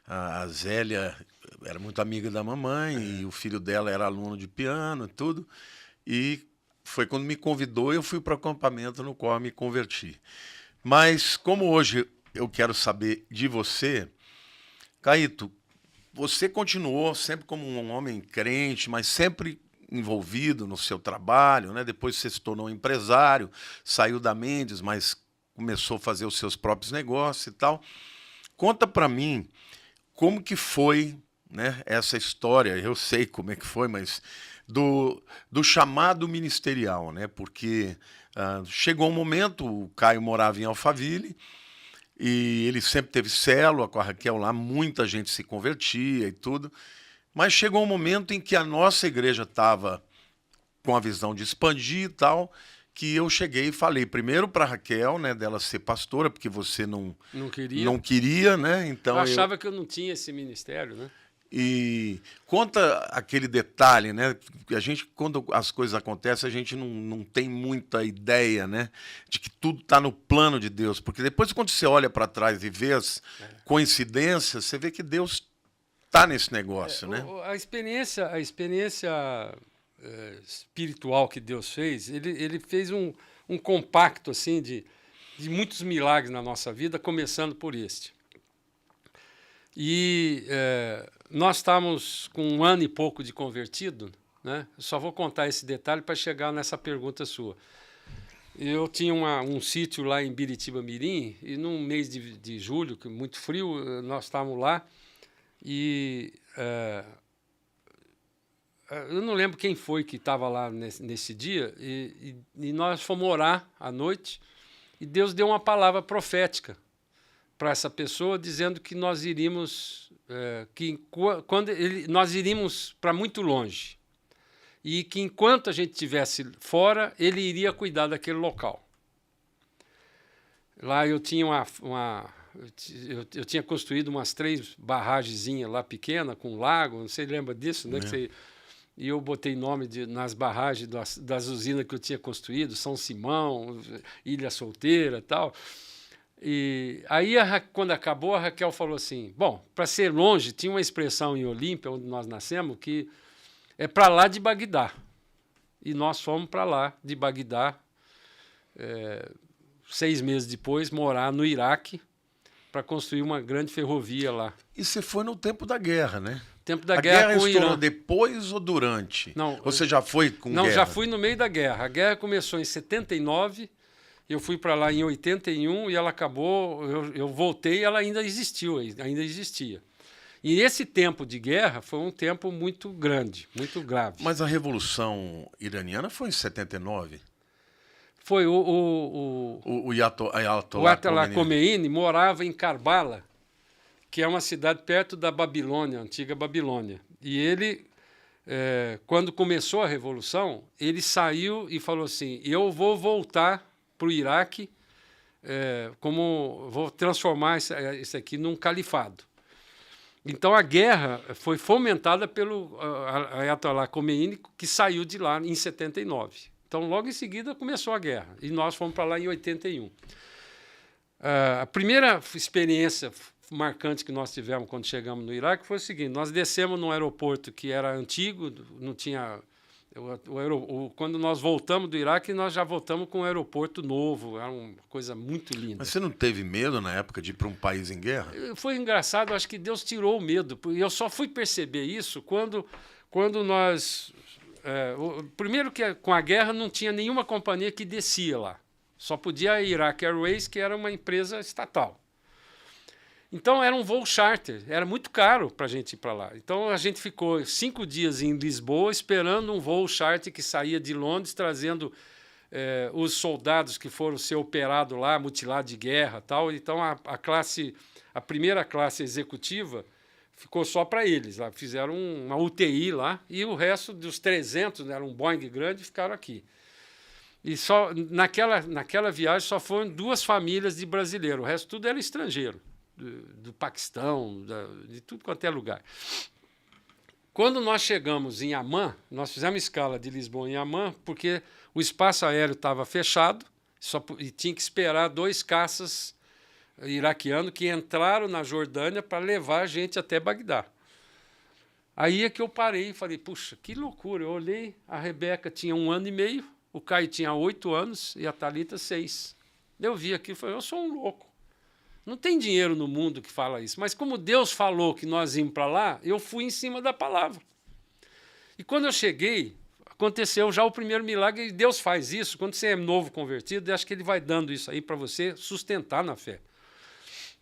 A Zélia era muito amiga da mamãe e o filho dela era aluno de piano e tudo. E foi quando me convidou e eu fui para o acampamento no qual eu me converti. Mas como hoje eu quero saber de você, Caíto, você continuou sempre como um homem crente, mas sempre envolvido no seu trabalho, né? Depois você se tornou empresário, saiu da Mendes, mas começou a fazer os seus próprios negócios e tal. Conta para mim como que foi, né, essa história, eu sei como é que foi, mas do chamado ministerial, né? Porque chegou um momento, o Caio morava em Alphaville, e ele sempre teve célula com a Raquel lá, muita gente se convertia e tudo, mas chegou um momento em que a nossa igreja estava com a visão de expandir e tal, que eu cheguei e falei primeiro para a Raquel, né, dela ser pastora, porque você não queria, né? Então eu achava que eu não tinha esse ministério, né? E conta aquele detalhe, né? A gente, quando as coisas acontecem, a gente não tem muita ideia, né, de que tudo está no plano de Deus. Porque depois, quando você olha para trás e vê as coincidências, você vê que Deus está nesse negócio, né? A experiência espiritual que Deus fez, ele fez um compacto assim de muitos milagres na nossa vida, começando por este. E nós estávamos com 1 ano e pouco de convertido, né? Só vou contar esse detalhe para chegar nessa pergunta sua. Eu tinha um sítio lá em Biritiba Mirim, e num mês de julho, que muito frio, nós estávamos lá, e eu não lembro quem foi que estava lá nesse dia, e nós fomos orar à noite, e Deus deu uma palavra profética para essa pessoa, dizendo que nós iríamos, nós iríamos para muito longe, e que enquanto a gente estivesse fora, ele iria cuidar daquele local. Lá eu tinha eu tinha construído umas 3 barragenzinhas lá pequenas, com lago, não sei, lembra disso, né? E eu botei nome nas barragens das usinas que eu tinha construído, São Simão, Ilha Solteira e tal. E aí, quando acabou, a Raquel falou assim, bom, para ser longe, tinha uma expressão em Olímpia, onde nós nascemos, que é para lá de Bagdá. E nós fomos para lá de Bagdá, 6 meses depois, morar no Iraque, para construir uma grande ferrovia lá. E você foi no tempo da guerra, né? Tempo da guerra com o Irã. Depois ou durante? Não. Você já foi com guerra? Não, já fui no meio da guerra. A guerra começou em 79 Eu fui para lá em 81 e ela acabou, eu voltei e ela ainda existiu, ainda existia. E esse tempo de guerra foi um tempo muito grande, muito grave. Mas a Revolução Iraniana foi em 79? Foi O Ayatollah o Ayatollah Khomeini. Khomeini morava em Karbala, que é uma cidade perto da Babilônia, a antiga Babilônia. E ele, quando começou a Revolução, ele saiu e falou assim, eu vou voltar para o Iraque, vou transformar isso aqui num califado. Então a guerra foi fomentada pelo Ayatollah Khomeini, que saiu de lá em 79. Então logo em seguida começou a guerra e nós fomos para lá em 81. A primeira experiência marcante que nós tivemos quando chegamos no Iraque foi o seguinte: nós descemos num aeroporto que era antigo, não tinha... Quando nós voltamos do Iraque, nós já voltamos com um aeroporto novo, era uma coisa muito linda. Mas você não teve medo na época de ir para um país em guerra? Foi engraçado, acho que Deus tirou o medo. E eu só fui perceber isso quando nós... primeiro que com a guerra não tinha nenhuma companhia que descia lá. Só podia a Iraq Airways, que era uma empresa estatal. Então era um voo charter, era muito caro para a gente ir para lá. Então a gente ficou 5 dias em Lisboa esperando um voo charter que saía de Londres, trazendo os soldados que foram ser operados lá, mutilados de guerra, tal. Então a primeira classe executiva ficou só para eles. Lá. Fizeram uma UTI lá e o resto dos 300, né, era um Boeing grande, ficaram aqui. E só naquela viagem só foram 2 famílias de brasileiro, o resto tudo era estrangeiro. Do Paquistão, de tudo quanto é lugar. Quando nós chegamos em Amman, nós fizemos escala de Lisboa em Amman, porque o espaço aéreo estava fechado e tinha que esperar 2 caças iraquianos que entraram na Jordânia para levar a gente até Bagdá. Aí é que eu parei e falei, puxa, que loucura. Eu olhei, a Rebeca tinha 1 ano e meio, o Caio tinha 8 anos e a Thalita 6. Eu vi aqui e falei, eu sou um louco. Não tem dinheiro no mundo que fala isso. Mas como Deus falou que nós íamos para lá, eu fui em cima da palavra. E quando eu cheguei, aconteceu já o primeiro milagre. E Deus faz isso. Quando você é novo convertido, eu acho que Ele vai dando isso aí para você sustentar na fé.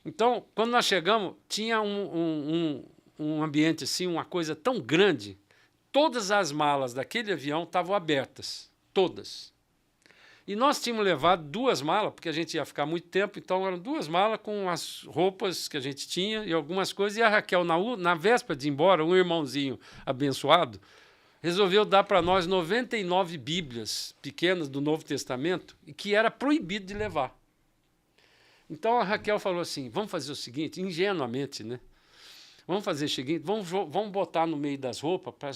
Então, quando nós chegamos, tinha um ambiente assim, uma coisa tão grande. Todas as malas daquele avião estavam abertas. Todas. E nós tínhamos levado 2 malas, porque a gente ia ficar muito tempo, então eram 2 malas com as roupas que a gente tinha e algumas coisas. E a Raquel, na véspera de ir embora, um irmãozinho abençoado, resolveu dar para nós 99 Bíblias pequenas do Novo Testamento, e que era proibido de levar. Então a Raquel falou assim, vamos fazer o seguinte, ingenuamente, né? Vamos fazer o seguinte, vamos botar no meio das roupas para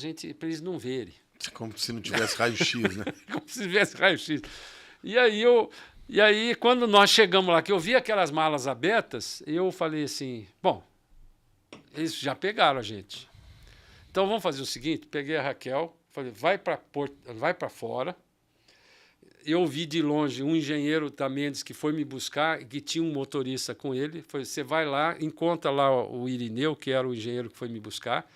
eles não verem. Como se não tivesse raio-x, né? Como se tivesse raio-x. E aí, quando nós chegamos lá, que eu vi aquelas malas abertas, eu falei assim, bom, eles já pegaram a gente. Então vamos fazer o seguinte, peguei a Raquel, falei, vai para fora. Eu vi de longe um engenheiro da Mendes que foi me buscar, que tinha um motorista com ele. Falei, você vai lá, encontra lá o Irineu, que era o engenheiro que foi me buscar,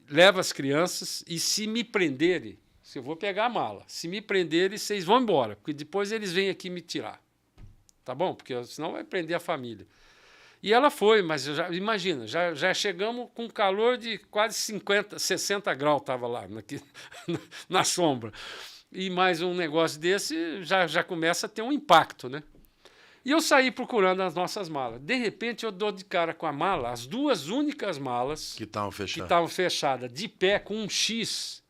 leva as crianças e se me prenderem, eu vou pegar a mala. Se me prenderem, vocês vão embora, porque depois eles vêm aqui me tirar. Tá bom? Porque senão vai prender a família. E ela foi, mas imagina, já chegamos com calor de quase 50, 60 graus, estava lá na sombra. E mais um negócio desse já começa a ter um impacto, né? E eu saí procurando as nossas malas. De repente, eu dou de cara com a mala, as 2 únicas malas que estavam fechadas, de pé, com um X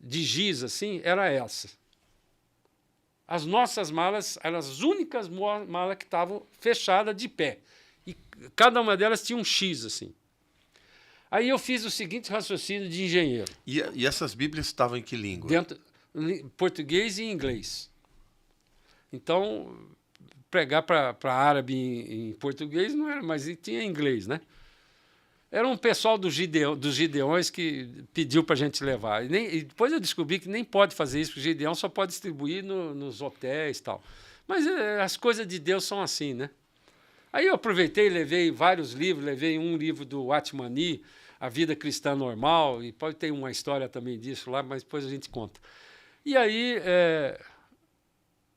de giz, assim, era essa. As nossas malas eram as únicas malas que estavam fechadas de pé. E cada uma delas tinha um X, assim. Aí eu fiz o seguinte raciocínio de engenheiro. E essas Bíblias estavam em que língua? Português e inglês. Então, pregar para árabe em português não era, mas tinha inglês, né? Era um pessoal dos Gideões que pediu para a gente levar. E depois eu descobri que nem pode fazer isso, porque o Gideão só pode distribuir nos hotéis e tal. Mas as coisas de Deus são assim, né? Aí eu aproveitei, levei vários livros, levei um livro do Atmani, A Vida Cristã Normal, e pode ter uma história também disso lá, mas depois a gente conta. E aí,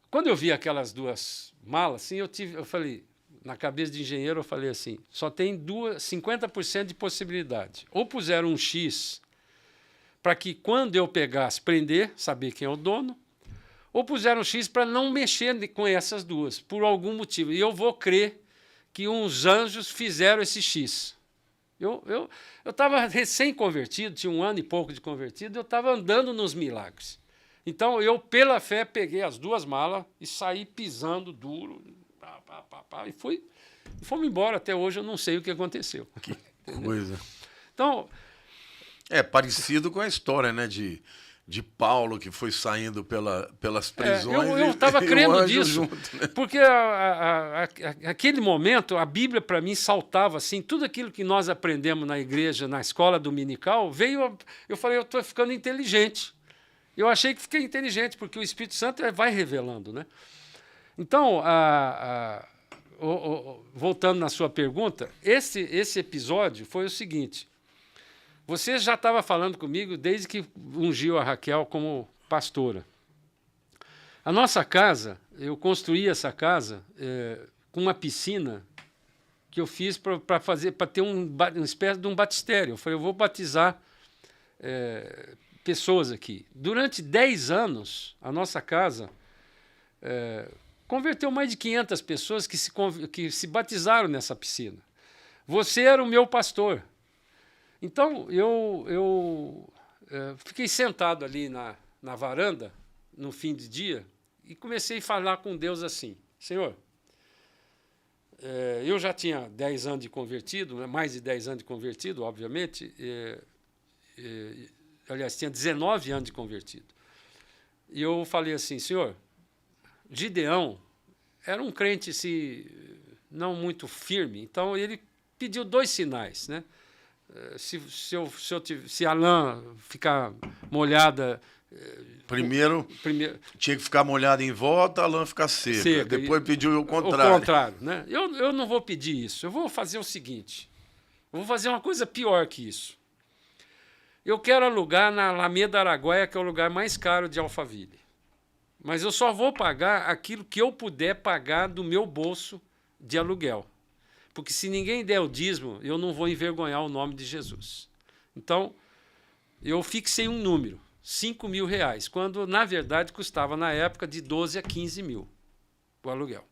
Quando eu vi aquelas 2 malas, assim, eu falei, na cabeça de engenheiro, eu falei assim, só tem 50% de possibilidade. Ou puseram um X para que quando eu pegasse, prender, saber quem é o dono, ou puseram um X para não mexer com essas 2, por algum motivo. E eu vou crer que uns anjos fizeram esse X. Eu estava recém-convertido, tinha 1 ano e pouco de convertido, eu estava andando nos milagres. Então, eu, pela fé, peguei as 2 malas e saí pisando duro, e fomos embora. Até hoje eu não sei o que aconteceu. Que coisa. Então, é parecido com a história, né, de Paulo, que foi saindo pelas prisões. Eu estava crendo nisso, junto, né? porque aquele momento, a Bíblia, para mim, saltava assim, tudo aquilo que nós aprendemos na igreja, na escola dominical, eu falei, eu estou ficando inteligente. Eu achei que fiquei inteligente, porque o Espírito Santo vai revelando, né? Então, voltando na sua pergunta, esse episódio foi o seguinte: você já estava falando comigo desde que ungiu a Raquel como pastora. A nossa casa, eu construí essa casa com uma piscina que eu fiz para ter uma espécie de um batistério. Eu falei, eu vou batizar pessoas aqui. Durante 10 anos, a nossa casa converteu mais de 500 pessoas que se batizaram nessa piscina. Você era o meu pastor. Então, eu fiquei sentado ali na varanda, no fim de dia, e comecei a falar com Deus assim, Senhor, eu já tinha 10 anos de convertido, mais de 10 anos de convertido, obviamente, aliás, tinha 19 anos de convertido. E eu falei assim, Senhor, Gideão era um crente não muito firme, então ele pediu 2 sinais, né? Se a lã ficar molhada... Primeiro tinha que ficar molhada em volta, a lã ficar seca. Depois pediu o contrário. O contrário, né? Eu não vou pedir isso. Eu vou fazer o seguinte. Eu vou fazer uma coisa pior que isso. Eu quero alugar na Alameda Araguaia, que é o lugar mais caro de Alphaville. Mas eu só vou pagar aquilo que eu puder pagar do meu bolso de aluguel. Porque se ninguém der o dízimo, eu não vou envergonhar o nome de Jesus. Então, eu fixei um número, R$5.000, quando, na verdade, custava, na época, de 12 a 15 mil o aluguel.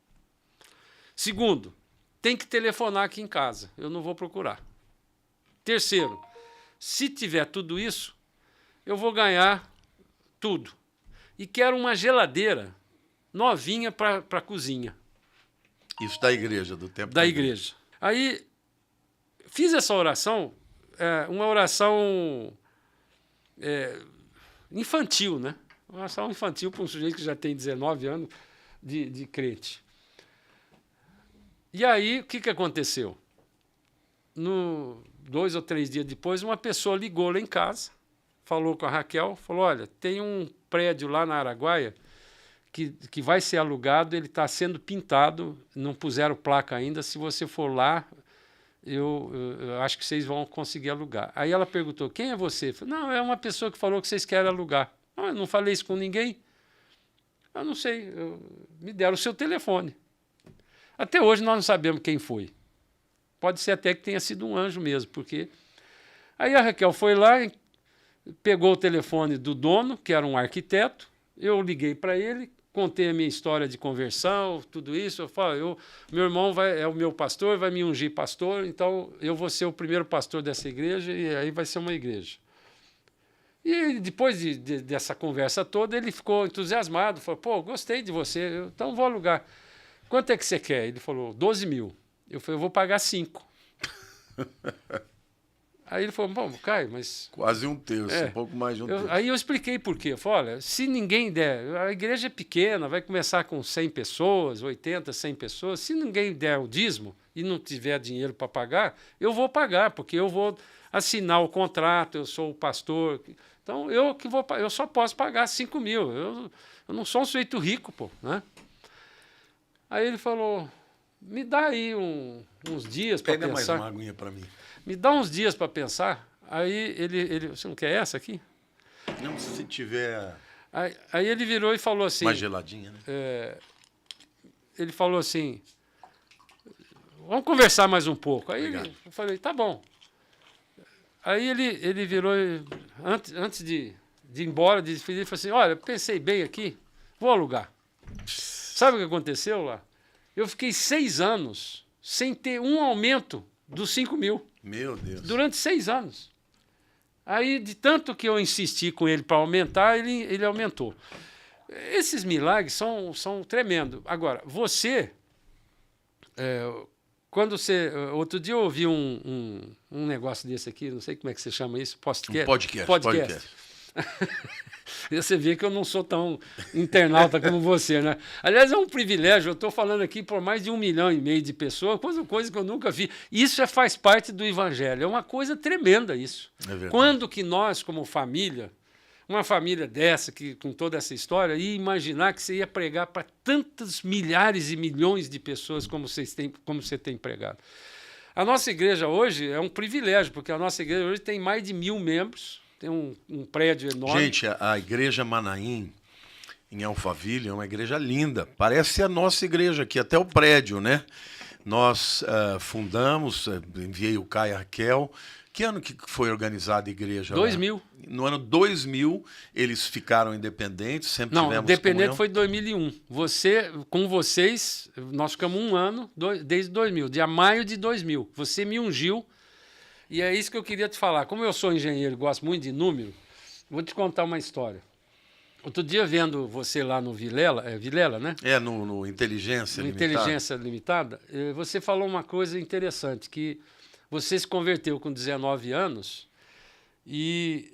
Segundo, tem que telefonar aqui em casa, eu não vou procurar. Terceiro, se tiver tudo isso, eu vou ganhar tudo. E quero uma geladeira novinha para a cozinha. Isso da igreja, do tempo da igreja. Aí, fiz essa oração, uma oração infantil, né? Uma oração infantil para um sujeito que já tem 19 anos de crente. E aí, o que aconteceu? 2 ou 3 dias depois, uma pessoa ligou lá em casa, falou com a Raquel, falou, olha, tem um prédio lá na Araguaia que vai ser alugado, ele está sendo pintado, não puseram placa ainda, se você for lá, eu acho que vocês vão conseguir alugar. Aí ela perguntou, quem é você? Eu falei, não, é uma pessoa que falou que vocês querem alugar. Não, eu não falei isso com ninguém. Eu não sei, me deram o seu telefone. Até hoje nós não sabemos quem foi. Pode ser até que tenha sido um anjo mesmo, porque... Aí a Raquel foi lá, pegou o telefone do dono, que era um arquiteto, eu liguei para ele, contei a minha história de conversão, tudo isso. Eu falo, meu irmão é o meu pastor, vai me ungir pastor, então eu vou ser o primeiro pastor dessa igreja e aí vai ser uma igreja. E depois dessa conversa toda, ele ficou entusiasmado, falou, pô, gostei de você, então vou alugar. Quanto é que você quer? Ele falou, 12 mil. Eu falei, eu vou pagar 5. Aí ele falou, bom, Caio, mas... Quase um terço, um pouco mais de um terço. Aí eu expliquei por quê. Eu falei, olha, se ninguém der... A igreja é pequena, vai começar com 100 pessoas, 80, 100 pessoas. Se ninguém der o dízimo e não tiver dinheiro para pagar, eu vou pagar, porque eu vou assinar o contrato, eu sou o pastor. Então, eu só posso pagar 5 mil. Eu não sou um sujeito rico, pô, né? Aí ele falou, me dá aí uns dias para pensar. Pega mais uma aguinha para mim. Me dá uns dias para pensar. Aí ele, você não quer essa aqui? Não, se tiver... Aí ele virou e falou assim... Mais geladinha, né? Ele falou assim, vamos conversar mais um pouco. Aí eu falei, tá bom. Aí ele virou, antes de ir embora, ele falou assim, olha, pensei bem aqui, vou alugar. Sabe o que aconteceu lá? Eu fiquei 6 anos sem ter um aumento dos 5 mil. Meu Deus. Durante 6 anos. Aí, de tanto que eu insisti com ele para aumentar, ele aumentou. Esses milagres são tremendos. Agora, você... quando você... Outro dia eu ouvi um negócio desse aqui, não sei como é que você chama isso, podcast. Você vê que eu não sou tão internauta como você, né? Aliás, é um privilégio. Eu estou falando aqui por mais de 1,5 milhão de pessoas, coisa que eu nunca vi. Isso faz parte do Evangelho. É uma coisa tremenda isso. Quando que nós, como família, uma família dessa, com toda essa história, ia imaginar que você ia pregar para tantos milhares e milhões de pessoas como você tem pregado? A nossa igreja hoje é um privilégio, porque a nossa igreja hoje tem mais de 1.000 membros. Tem um prédio enorme. Gente, a igreja Manaim, em Alphaville, é uma igreja linda. Parece a nossa igreja aqui, até o prédio, né? Nós fundamos, enviei o Caio e a Raquel. Que ano que foi organizada a igreja? 2000. No ano 2000, eles ficaram independentes, sempre Não, tivemos independente comunhão. foi em 2001. Com vocês, nós ficamos 1 ano, desde 2000, dia maio de 2000. Você me ungiu. E é isso que eu queria te falar. Como eu sou engenheiro e gosto muito de número, vou te contar uma história. Outro dia, vendo você lá no Vilela, né? No Inteligência Limitada. Inteligência Limitada, você falou uma coisa interessante, que você se converteu com 19 anos e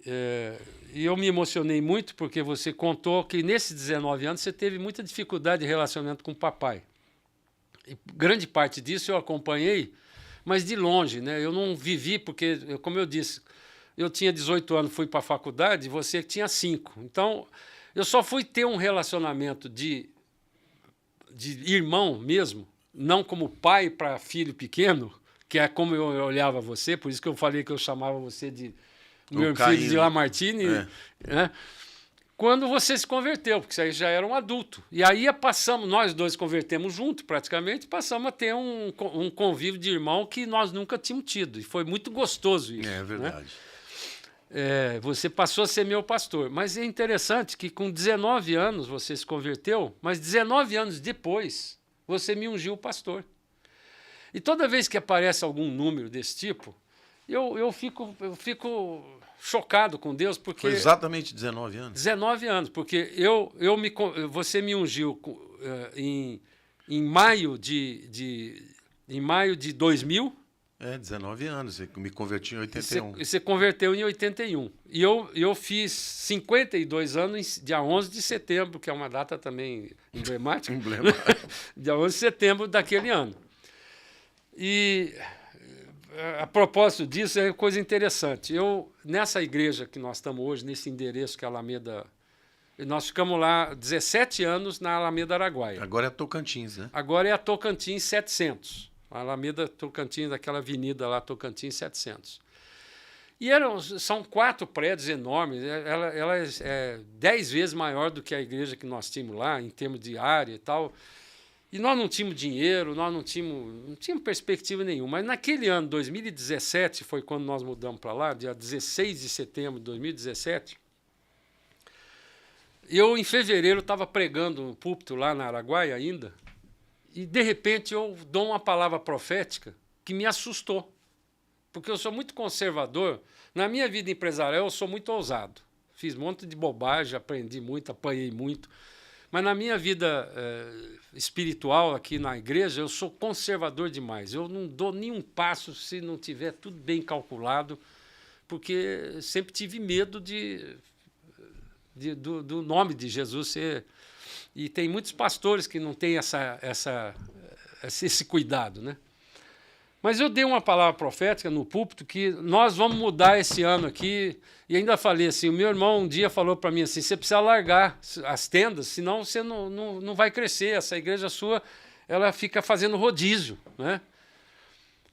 eu me emocionei muito porque você contou que nesses 19 anos você teve muita dificuldade de relacionamento com o papai. E grande parte disso eu acompanhei, mas de longe, né? Eu não vivi porque, como eu disse, eu tinha 18 anos, fui para a faculdade, você tinha 5. Então, eu só fui ter um relacionamento de irmão mesmo, não como pai para filho pequeno, que é como eu olhava você, por isso que eu falei que eu chamava você de meu filho de Lamartine, né? Quando você se converteu, porque você já era um adulto. E aí nós dois convertemos junto, praticamente, passamos a ter um convívio de irmão que nós nunca tínhamos tido. E foi muito gostoso isso. É verdade. Né? Você passou a ser meu pastor. Mas é interessante que com 19 anos você se converteu, mas 19 anos depois você me ungiu pastor. E toda vez que aparece algum número desse tipo, eu fico chocado com Deus, porque... Foi exatamente 19 anos. 19 anos, porque você me ungiu em maio de 2000. 19 anos. Eu me converti em 81. Você converteu em 81. E eu fiz 52 anos dia 11 de setembro, que é uma data também emblemática. Dia 11 de setembro daquele ano. E... a propósito disso, é coisa interessante. Nessa igreja que nós estamos hoje, nesse endereço que é a Alameda, nós ficamos lá 17 anos na Alameda Araguaia. Agora é a Tocantins, né? Agora é a Tocantins 700. A Alameda Tocantins, daquela avenida lá, Tocantins 700. E são 4 prédios enormes. Ela é 10 vezes maior do que a igreja que nós tínhamos lá, em termos de área e tal. E nós não tínhamos dinheiro, nós não tínhamos perspectiva nenhuma. Mas naquele ano, 2017, foi quando nós mudamos para lá, dia 16 de setembro de 2017. Em fevereiro, estava pregando no púlpito lá na Araguaia ainda, e, de repente, eu dou uma palavra profética que me assustou. Porque eu sou muito conservador. Na minha vida empresarial, eu sou muito ousado. Fiz um monte de bobagem, aprendi muito, apanhei muito. Mas na minha vida espiritual aqui na igreja, eu sou conservador demais. Eu não dou nenhum passo se não tiver tudo bem calculado, porque sempre tive medo do nome de Jesus ser... E tem muitos pastores que não têm esse cuidado, né? Mas eu dei uma palavra profética no púlpito que nós vamos mudar esse ano aqui. E ainda falei assim, o meu irmão um dia falou para mim assim, você precisa largar as tendas, senão você não vai crescer. Essa igreja sua, ela fica fazendo rodízio, né?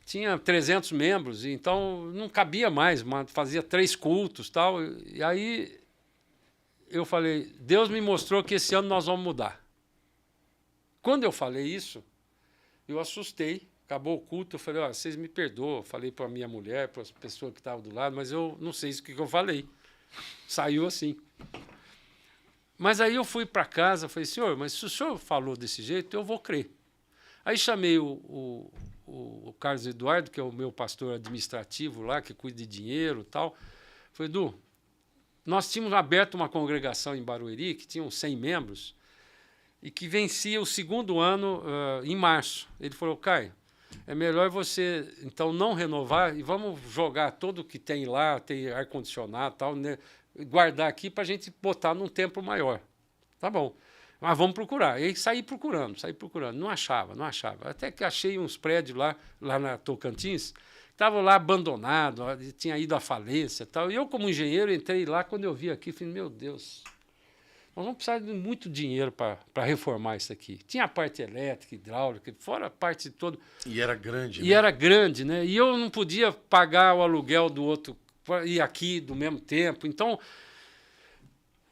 Tinha 300 membros, então não cabia mais, fazia 3 cultos e tal. E aí eu falei, Deus me mostrou que esse ano nós vamos mudar. Quando eu falei isso, eu assustei. Acabou o culto, eu falei, vocês me perdoam. Falei para a minha mulher, para as pessoas que estavam do lado, mas eu não sei o que eu falei. Saiu assim. Mas aí eu fui para casa, falei, senhor, mas se o senhor falou desse jeito, eu vou crer. Aí chamei o Carlos Eduardo, que é o meu pastor administrativo lá, que cuida de dinheiro e tal. Falei, Edu, nós tínhamos aberto uma congregação em Barueri, que tinha uns 100 membros, e que vencia o segundo ano em março. Ele falou, Caio, é melhor você, então, não renovar e vamos jogar todo o que tem lá, tem ar-condicionado e tal, né, guardar aqui para a gente botar num tempo maior. Tá bom. Mas vamos procurar. E aí saí procurando. Não achava. Até que achei uns prédios lá na Tocantins, estavam lá abandonados, tinha ido à falência e tal. E eu, como engenheiro, entrei lá, quando eu vi aqui, falei, meu Deus, nós vamos precisar de muito dinheiro para reformar isso aqui. Tinha a parte elétrica, hidráulica, fora a parte toda. E era grande, né? Era grande, né? E eu não podia pagar o aluguel do outro e aqui do mesmo tempo. Então,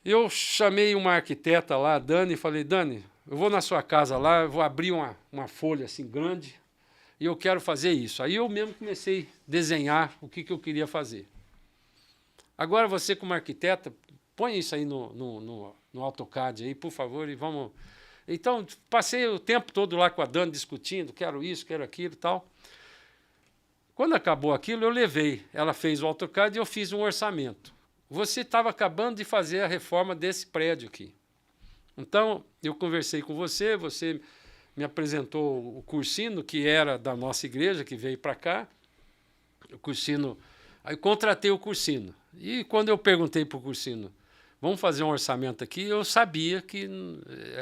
eu chamei uma arquiteta lá, a Dani, e falei, Dani, eu vou na sua casa lá, eu vou abrir uma folha assim grande e eu quero fazer isso. Aí eu mesmo comecei a desenhar o que eu queria fazer. Agora você, como arquiteta, põe isso aí no AutoCAD aí, por favor, e vamos... Então, passei o tempo todo lá com a Dani discutindo, quero isso, quero aquilo e tal. Quando acabou aquilo, eu levei. Ela fez o AutoCAD e eu fiz um orçamento. Você estava acabando de fazer a reforma desse prédio aqui. Então, eu conversei com você, você me apresentou o Cursino, que era da nossa igreja, que veio para cá. O Cursino... Aí eu contratei o Cursino. E quando eu perguntei para o Cursino, vamos fazer um orçamento aqui, eu sabia que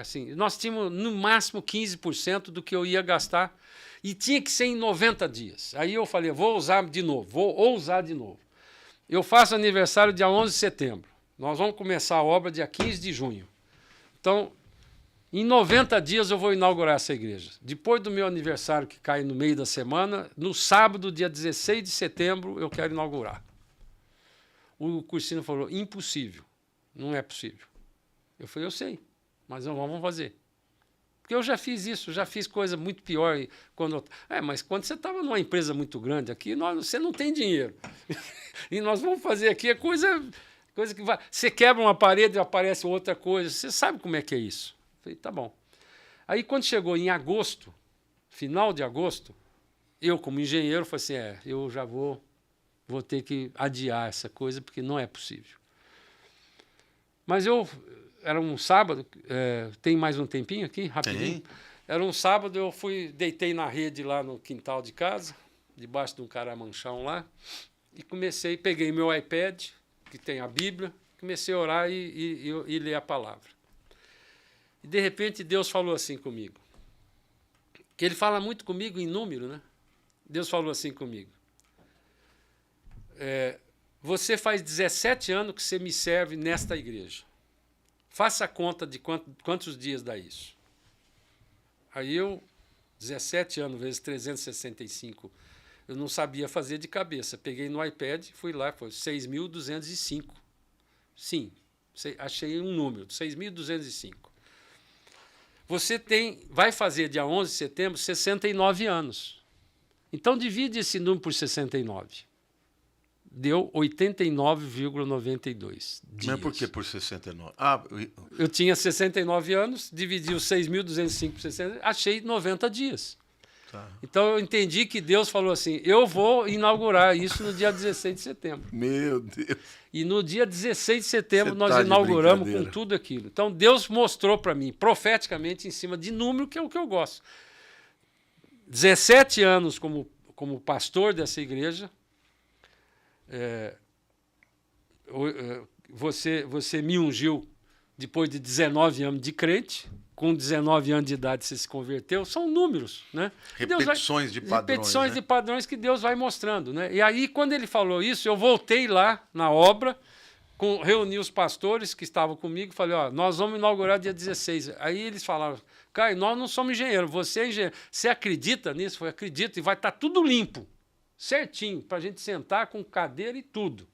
assim, nós tínhamos no máximo 15% do que eu ia gastar e tinha que ser em 90 dias. Aí eu falei, vou ousar de novo. Eu faço aniversário dia 11 de setembro. Nós vamos começar a obra dia 15 de junho. Então, em 90 dias eu vou inaugurar essa igreja. Depois do meu aniversário, que cai no meio da semana, no sábado, dia 16 de setembro, eu quero inaugurar. O Cursino falou, impossível, não é possível. Eu falei, eu sei, mas não vamos fazer. Porque eu já fiz isso, já fiz coisa muito pior. Mas quando você estava numa empresa muito grande aqui, você não tem dinheiro. E nós vamos fazer aqui a coisa que vai... Você quebra uma parede e aparece outra coisa. Você sabe como é que é isso. Eu falei, tá bom. Aí, quando chegou em agosto, final de agosto, eu, como engenheiro, falei assim, eu já vou ter que adiar essa coisa, porque não é possível. Mas era um sábado, tem mais um tempinho aqui, rapidinho? Tem. Era um sábado, eu deitei na rede lá no quintal de casa, debaixo de um caramanchão lá, e peguei meu iPad, que tem a Bíblia, comecei a orar e ler a palavra. E, de repente, Deus falou assim comigo, que Ele fala muito comigo em número, né? Deus falou assim comigo, você faz 17 anos que você me serve nesta igreja. Faça a conta de quantos dias dá isso. Aí 17 anos vezes 365, eu não sabia fazer de cabeça. Peguei no iPad, fui lá, foi 6.205. Sim, achei um número, 6.205. Você vai fazer dia 11 de setembro 69 anos. Então divide esse número por 69. Deu 89,92 dias. Mas por que por 69? Eu tinha 69 anos, dividi os 6.205 por 60, achei 90 dias. Tá. Então eu entendi que Deus falou assim, eu vou inaugurar isso no dia 16 de setembro. Meu Deus. E no dia 16 de setembro nós inauguramos com tudo aquilo. Então Deus mostrou para mim, profeticamente, em cima de número, que é o que eu gosto. 17 anos como pastor dessa igreja, você me ungiu depois de 19 anos de crente, com 19 anos de idade você se converteu, são números, né? Repetições de padrões. Repetições, né? De padrões que Deus vai mostrando, né? E aí, quando ele falou isso, eu voltei lá na obra, reuni os pastores que estavam comigo e falei, nós vamos inaugurar dia 16. Aí eles falaram, Caio, nós não somos engenheiros, você é engenheiro. Você acredita nisso? Eu falei, acredito, e vai estar tudo limpo, certinho, para a gente sentar com cadeira e tudo.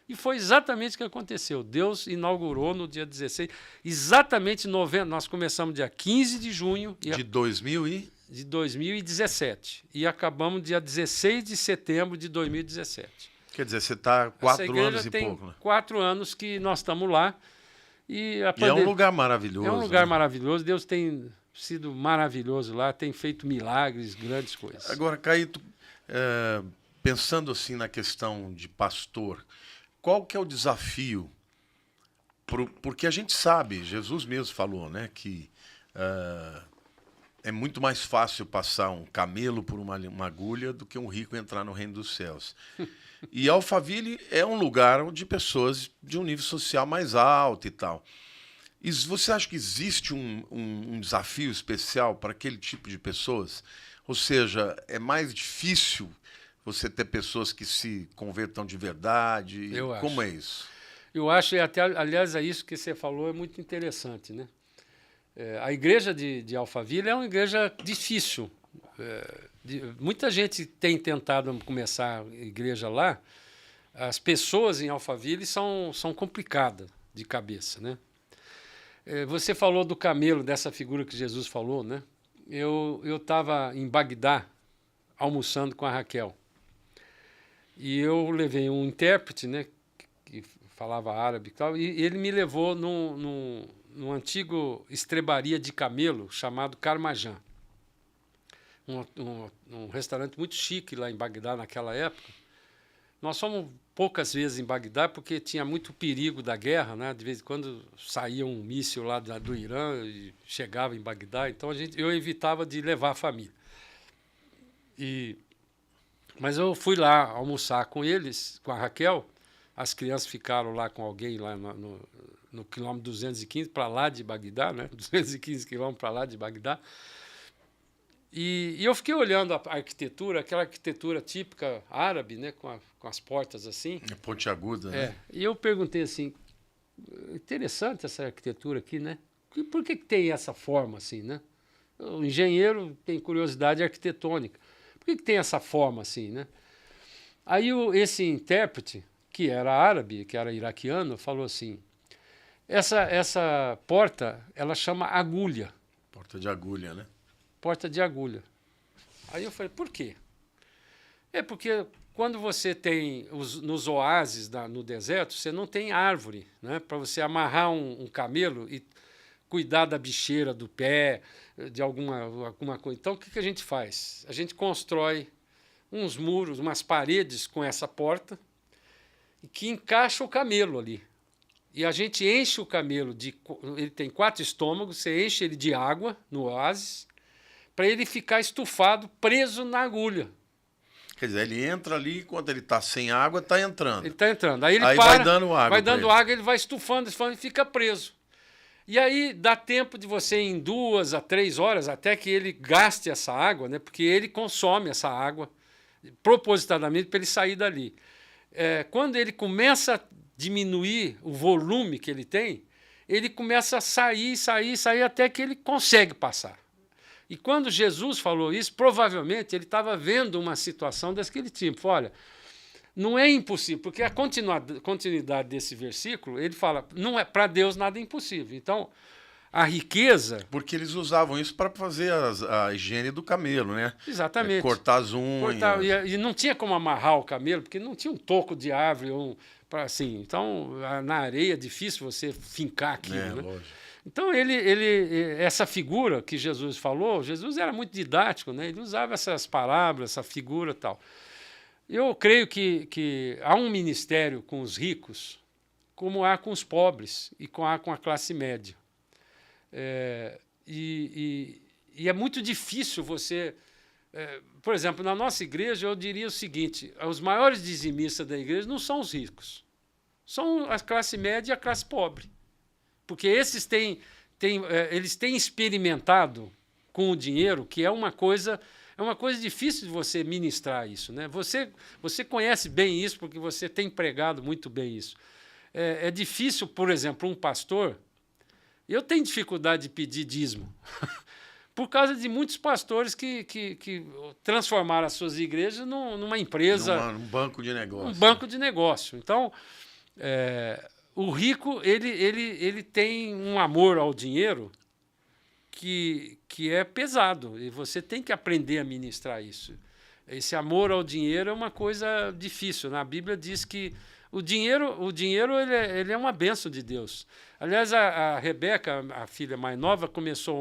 E foi exatamente o que aconteceu. Deus inaugurou no dia 16, exatamente em novembro. Nós começamos dia 15 de junho de 2017 e acabamos dia 16 de setembro de 2017. Quer dizer, você está 4 anos e pouco, né? 4 anos que nós estamos lá. E é um lugar maravilhoso. É um lugar maravilhoso. Deus tem sido maravilhoso lá, tem feito milagres, grandes coisas. Agora, Caíto, pensando assim na questão de pastor, qual que é o desafio? Porque a gente sabe, Jesus mesmo falou, né, que é muito mais fácil passar um camelo por uma agulha do que um rico entrar no reino dos céus. E Alphaville é um lugar de pessoas de um nível social mais alto e tal. E você acha que existe um desafio especial para aquele tipo de pessoas? Ou seja, é mais difícil você ter pessoas que se convertam de verdade? Como é isso? Eu acho, e até, aliás, isso que você falou é muito interessante, né? A igreja de Alphaville é uma igreja difícil. Muita gente tem tentado começar a igreja lá. As pessoas em Alphaville são complicadas de cabeça, né? Você falou do camelo, dessa figura que Jesus falou, né? Eu estava em Bagdá almoçando com a Raquel. E eu levei um intérprete, né, que falava árabe e tal, e ele me levou num antigo estrebaria de camelo chamado Carmajan. Um restaurante muito chique lá em Bagdá naquela época. Nós fomos poucas vezes em Bagdá porque tinha muito perigo da guerra, né? De vez em quando saía um míssil lá do Irã e chegava em Bagdá, então eu evitava de levar a família. Mas eu fui lá almoçar com eles, com a Raquel. As crianças ficaram lá com alguém lá no quilômetro 215 para lá de Bagdá, né? 215 quilômetros para lá de Bagdá. E eu fiquei olhando a arquitetura, aquela arquitetura típica árabe, né? Com as portas assim. Pontiaguda, né? E eu perguntei assim, interessante essa arquitetura aqui, né? Por que tem essa forma assim, né? O engenheiro tem curiosidade arquitetônica. Por que tem essa forma assim, né? Aí esse intérprete, que era árabe, que era iraquiano, falou assim, essa porta, ela chama agulha. Porta de agulha, né? Porta de agulha. Aí eu falei, por quê? Porque quando você tem nos oásis no deserto, você não tem árvore, né? Para você amarrar um camelo e cuidar da bicheira do pé, de alguma coisa. Então, o que a gente faz? A gente constrói uns muros, umas paredes com essa porta que encaixa o camelo ali. E a gente enche o camelo ele tem 4 estômagos, você enche ele de água no oásis para ele ficar estufado, preso na agulha. Quer dizer, ele entra ali, enquanto ele está sem água, está entrando. Ele está entrando. Aí ele vai dando água. Vai dando água, ele vai estufando e fica preso. E aí dá tempo de você, em 2 a 3 horas, até que ele gaste essa água, né? Porque ele consome essa água propositadamente para ele sair dali. Quando ele começa a diminuir o volume que ele tem, ele começa a sair até que ele consegue passar. E quando Jesus falou isso, provavelmente ele estava vendo uma situação daquele tipo. Olha, não é impossível, porque a continuidade desse versículo, ele fala, não é para Deus nada é impossível. Então, a riqueza... Porque eles usavam isso para fazer a higiene do camelo, né? Exatamente. Cortar as unhas. E não tinha como amarrar o camelo, porque não tinha um toco de árvore, assim. Então, na areia é difícil você fincar aquilo, né? Lógico. Então, essa figura que Jesus falou, Jesus era muito didático, né? Ele usava essas palavras, essa figura e tal. Eu creio que há um ministério com os ricos, como há com os pobres e com a classe média. E é muito difícil você... por exemplo, na nossa igreja, eu diria o seguinte, os maiores dizimistas da igreja não são os ricos, são a classe média e a classe pobre. Porque esses eles têm experimentado com o dinheiro, que é uma coisa difícil de você ministrar isso, né? Você conhece bem isso, porque você tem pregado muito bem isso. É difícil, por exemplo, um pastor... Eu tenho dificuldade de pedir dízimo, por causa de muitos pastores que transformaram as suas igrejas numa empresa... Um banco de negócio. Um banco de negócio. Então... O rico, ele tem um amor ao dinheiro que é pesado, e você tem que aprender a administrar isso. Esse amor ao dinheiro é uma coisa difícil. Na Bíblia diz que o dinheiro ele é uma bênção de Deus. Aliás, a Rebeca, a filha mais nova, começou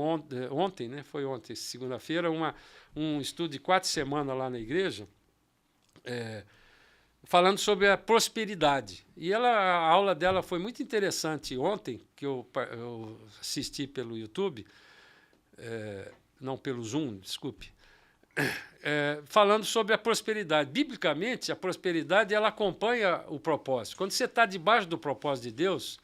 ontem, né? Foi ontem, segunda-feira, um estudo de 4 semanas lá na igreja, falando sobre a prosperidade. E a aula dela foi muito interessante ontem, que eu assisti pelo YouTube, não pelo Zoom, desculpe, falando sobre a prosperidade. Biblicamente, a prosperidade ela acompanha o propósito. Quando você está debaixo do propósito de Deus,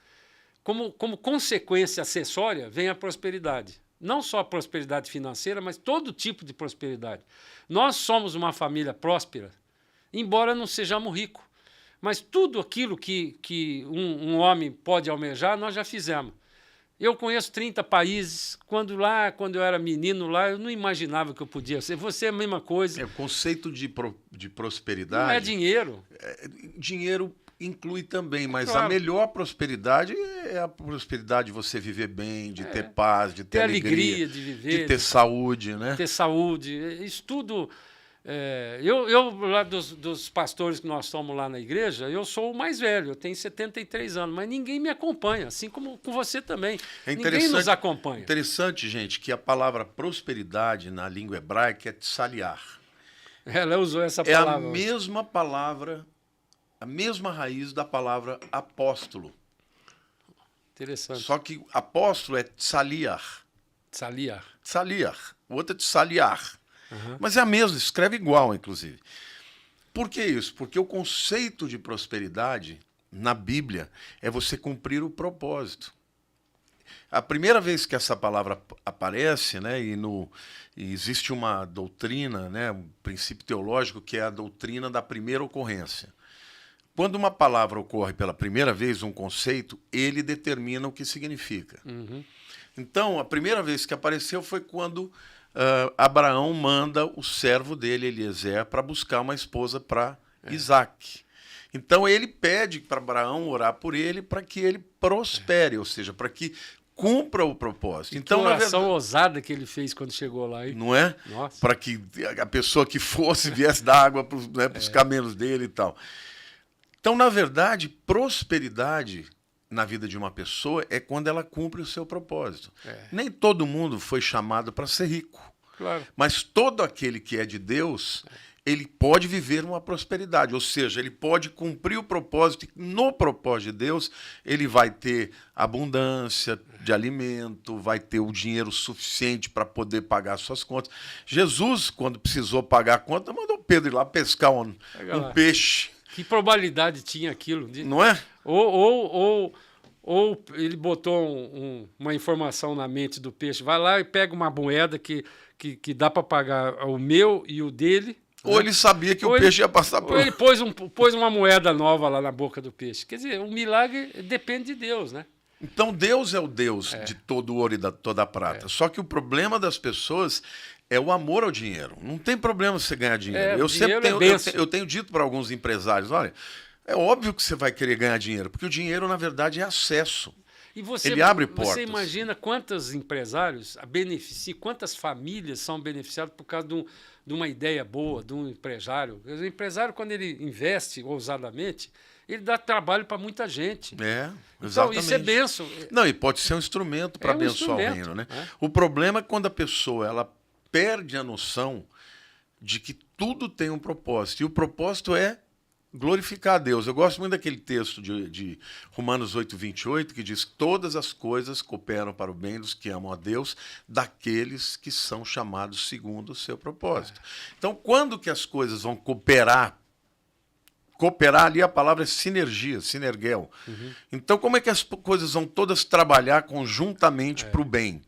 como consequência acessória, vem a prosperidade. Não só a prosperidade financeira, mas todo tipo de prosperidade. Nós somos uma família próspera, embora não sejamos ricos. Mas tudo aquilo que um homem pode almejar, nós já fizemos. Eu conheço 30 países. Quando eu era menino lá, eu não imaginava que eu podia ser. Você é a mesma coisa. O conceito de prosperidade... Não é dinheiro. Dinheiro inclui também, mas claro. A melhor prosperidade é a prosperidade de você viver bem, de ter paz, de ter alegria, de viver, de ter saúde, né? Ter saúde. Isso tudo... eu lá dos pastores que nós somos lá na igreja, eu sou o mais velho, eu tenho 73 anos, mas ninguém me acompanha, assim como com você também. Ninguém nos acompanha. Interessante, gente, que a palavra prosperidade na língua hebraica é tsaliar. Ela usou essa palavra. É a mesma palavra, a mesma raiz da palavra apóstolo. Interessante. Só que apóstolo é tsaliar. Tsaliar. Tsaliar. O outro é tsaliar. Uhum. Mas é a mesma, escreve igual, inclusive. Por que isso? Porque o conceito de prosperidade na Bíblia é você cumprir o propósito. A primeira vez que essa palavra aparece, né, e existe uma doutrina, né, um princípio teológico, que é a doutrina da primeira ocorrência. Quando uma palavra ocorre pela primeira vez, um conceito, ele determina o que significa. Uhum. Então, a primeira vez que apareceu foi quando Abraão manda o servo dele, Eliezer, para buscar uma esposa para Isaac. Então, ele pede para Abraão orar por ele para que ele prospere, ou seja, para que cumpra o propósito. Então, que oração ousada que ele fez quando chegou lá. Hein? Não é? Para que a pessoa que fosse viesse dar água para os camelos dele e tal. Então, na verdade, prosperidade na vida de uma pessoa é quando ela cumpre o seu propósito. Nem todo mundo foi chamado para ser rico. Claro. Mas todo aquele que é de Deus, ele pode viver uma prosperidade. Ou seja, ele pode cumprir o propósito. E no propósito de Deus, ele vai ter abundância de alimento, vai ter o dinheiro suficiente para poder pagar suas contas. Jesus, quando precisou pagar a conta, mandou Pedro ir lá pescar um peixe. Que probabilidade tinha aquilo? Não é? Ou ele botou uma informação na mente do peixe, vai lá e pega uma moeda que dá para pagar o meu e o dele. Ou ele sabia que o peixe ia passar por... Ou ele pôs uma moeda nova lá na boca do peixe. Quer dizer, o milagre depende de Deus, né? Então Deus é o Deus de todo o ouro e toda a prata. Só que o problema das pessoas é o amor ao dinheiro. Não tem problema você ganhar dinheiro. Eu tenho dito para alguns empresários, olha, é óbvio que você vai querer ganhar dinheiro, porque o dinheiro, na verdade, é acesso. E ele abre portas. Você imagina quantos empresários beneficiam, quantas famílias são beneficiadas por causa de uma ideia boa, de um empresário. O empresário, quando ele investe ousadamente, ele dá trabalho para muita gente. Exatamente. Então, isso é bênção. Não, e pode ser um instrumento para abençoar o reino, né? O problema é quando a pessoa ela perde a noção de que tudo tem um propósito. E o propósito é glorificar a Deus. Eu gosto muito daquele texto de Romanos 8:28, que diz que todas as coisas cooperam para o bem dos que amam a Deus, daqueles que são chamados segundo o seu propósito. Então, quando que as coisas vão cooperar? Cooperar ali, a palavra é sinergia, sinergel. Uhum. Então, como é que as coisas vão todas trabalhar conjuntamente para o bem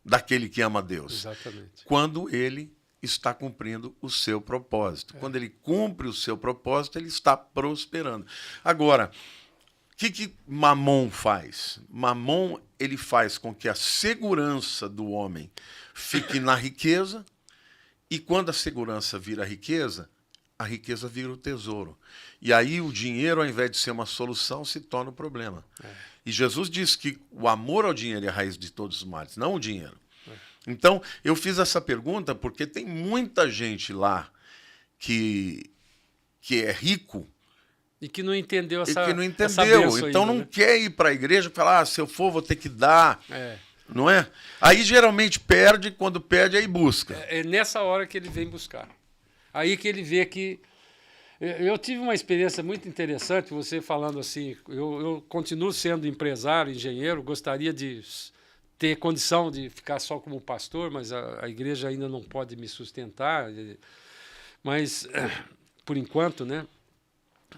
daquele que ama a Deus? Exatamente. Quando ele está cumprindo o seu propósito. Quando ele cumpre o seu propósito, ele está prosperando. Agora, o que Mamon faz? Mamon, ele faz com que a segurança do homem fique na riqueza, e quando a segurança vira riqueza, a riqueza vira o tesouro. E aí o dinheiro, ao invés de ser uma solução, se torna um problema. E Jesus disse que o amor ao dinheiro é a raiz de todos os males, não o dinheiro. Então, eu fiz essa pergunta porque tem muita gente lá que é rico e que não entendeu e que não essa entendeu. benção Então ainda, não né? quer ir para a igreja e falar, se eu for, vou ter que dar. É. Não é? Aí geralmente perde, quando perde, aí busca. É nessa hora que ele vem buscar. Aí que ele vê que... Eu tive uma experiência muito interessante, você falando assim, eu continuo sendo empresário, engenheiro, gostaria de ter condição de ficar só como pastor, mas a igreja ainda não pode me sustentar, mas por enquanto, né?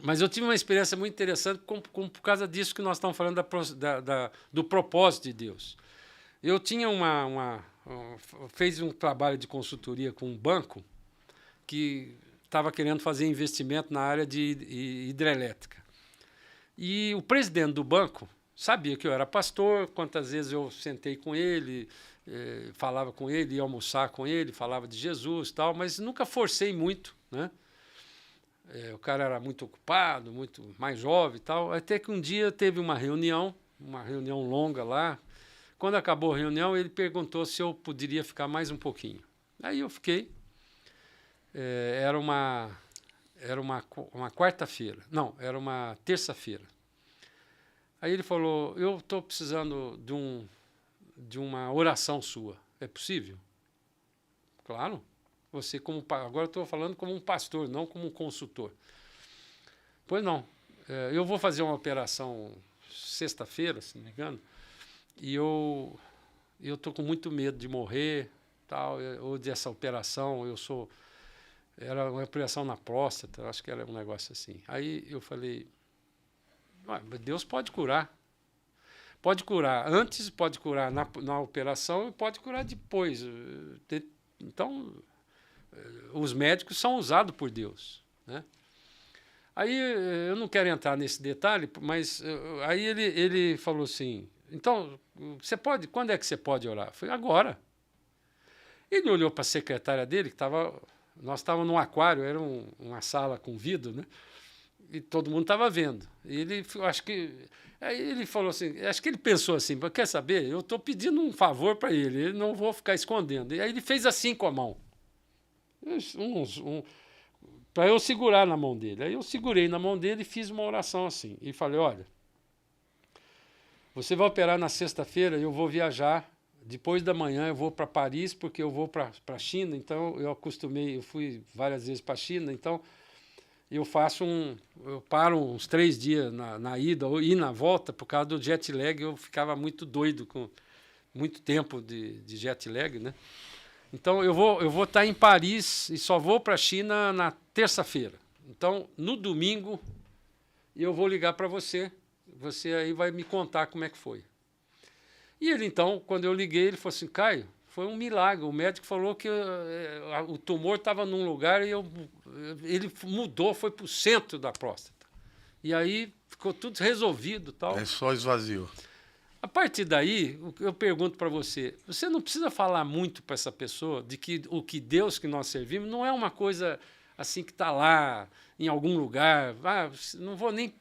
Mas eu tive uma experiência muito interessante por causa disso que nós estamos falando do propósito de Deus. Eu tinha fez um trabalho de consultoria com um banco que estava querendo fazer investimento na área de hidrelétrica. E o presidente do banco sabia que eu era pastor, quantas vezes eu sentei com ele, falava com ele, ia almoçar com ele, falava de Jesus e tal, mas nunca forcei muito, né? O cara era muito ocupado, muito mais jovem e tal, até que um dia teve uma reunião longa lá. Quando acabou a reunião, ele perguntou se eu poderia ficar mais um pouquinho. Aí eu fiquei. Era uma quarta-feira. Não, era uma terça-feira. Aí ele falou, eu estou precisando de uma oração sua. É possível? Claro. Você agora eu estou falando como um pastor, não como um consultor. Pois não. Eu vou fazer uma operação sexta-feira, se não me engano, e eu estou com muito medo de morrer, tal, ou dessa operação. Era uma operação na próstata, acho que era um negócio assim. Aí eu falei, Deus pode curar. Pode curar antes, pode curar na operação e pode curar depois. Então, os médicos são usados por Deus, né? Aí eu não quero entrar nesse detalhe, mas aí ele falou assim, então, quando é que você pode orar? Eu falei, agora. Ele olhou para a secretária dele, nós estávamos num aquário, era uma sala com vidro, né? E todo mundo estava vendo. E aí ele falou assim, acho que ele pensou assim, quer saber, eu estou pedindo um favor para ele não vou ficar escondendo. E aí ele fez assim com a mão. Para eu segurar na mão dele. Aí eu segurei na mão dele e fiz uma oração assim. E falei, olha, você vai operar na sexta-feira, eu vou viajar. Depois da manhã eu vou para Paris, porque eu vou para a China. Então eu fui várias vezes para a China. Então eu paro uns 3 dias na ida e na volta, por causa do jet lag. Eu ficava muito doido com muito tempo de jet lag, né? Então eu vou estar em Paris e só vou para a China na terça-feira. Então no domingo eu vou ligar para você. Você aí vai me contar como é que foi. E ele então, quando eu liguei, ele falou assim, Caio, foi um milagre. O médico falou que o tumor estava num lugar e ele mudou, foi para o centro da próstata. E aí ficou tudo resolvido, tal. É só esvazio. A partir daí, eu pergunto para você não precisa falar muito para essa pessoa de que o que Deus que nós servimos não é uma coisa assim que está lá em algum lugar. Não vou nem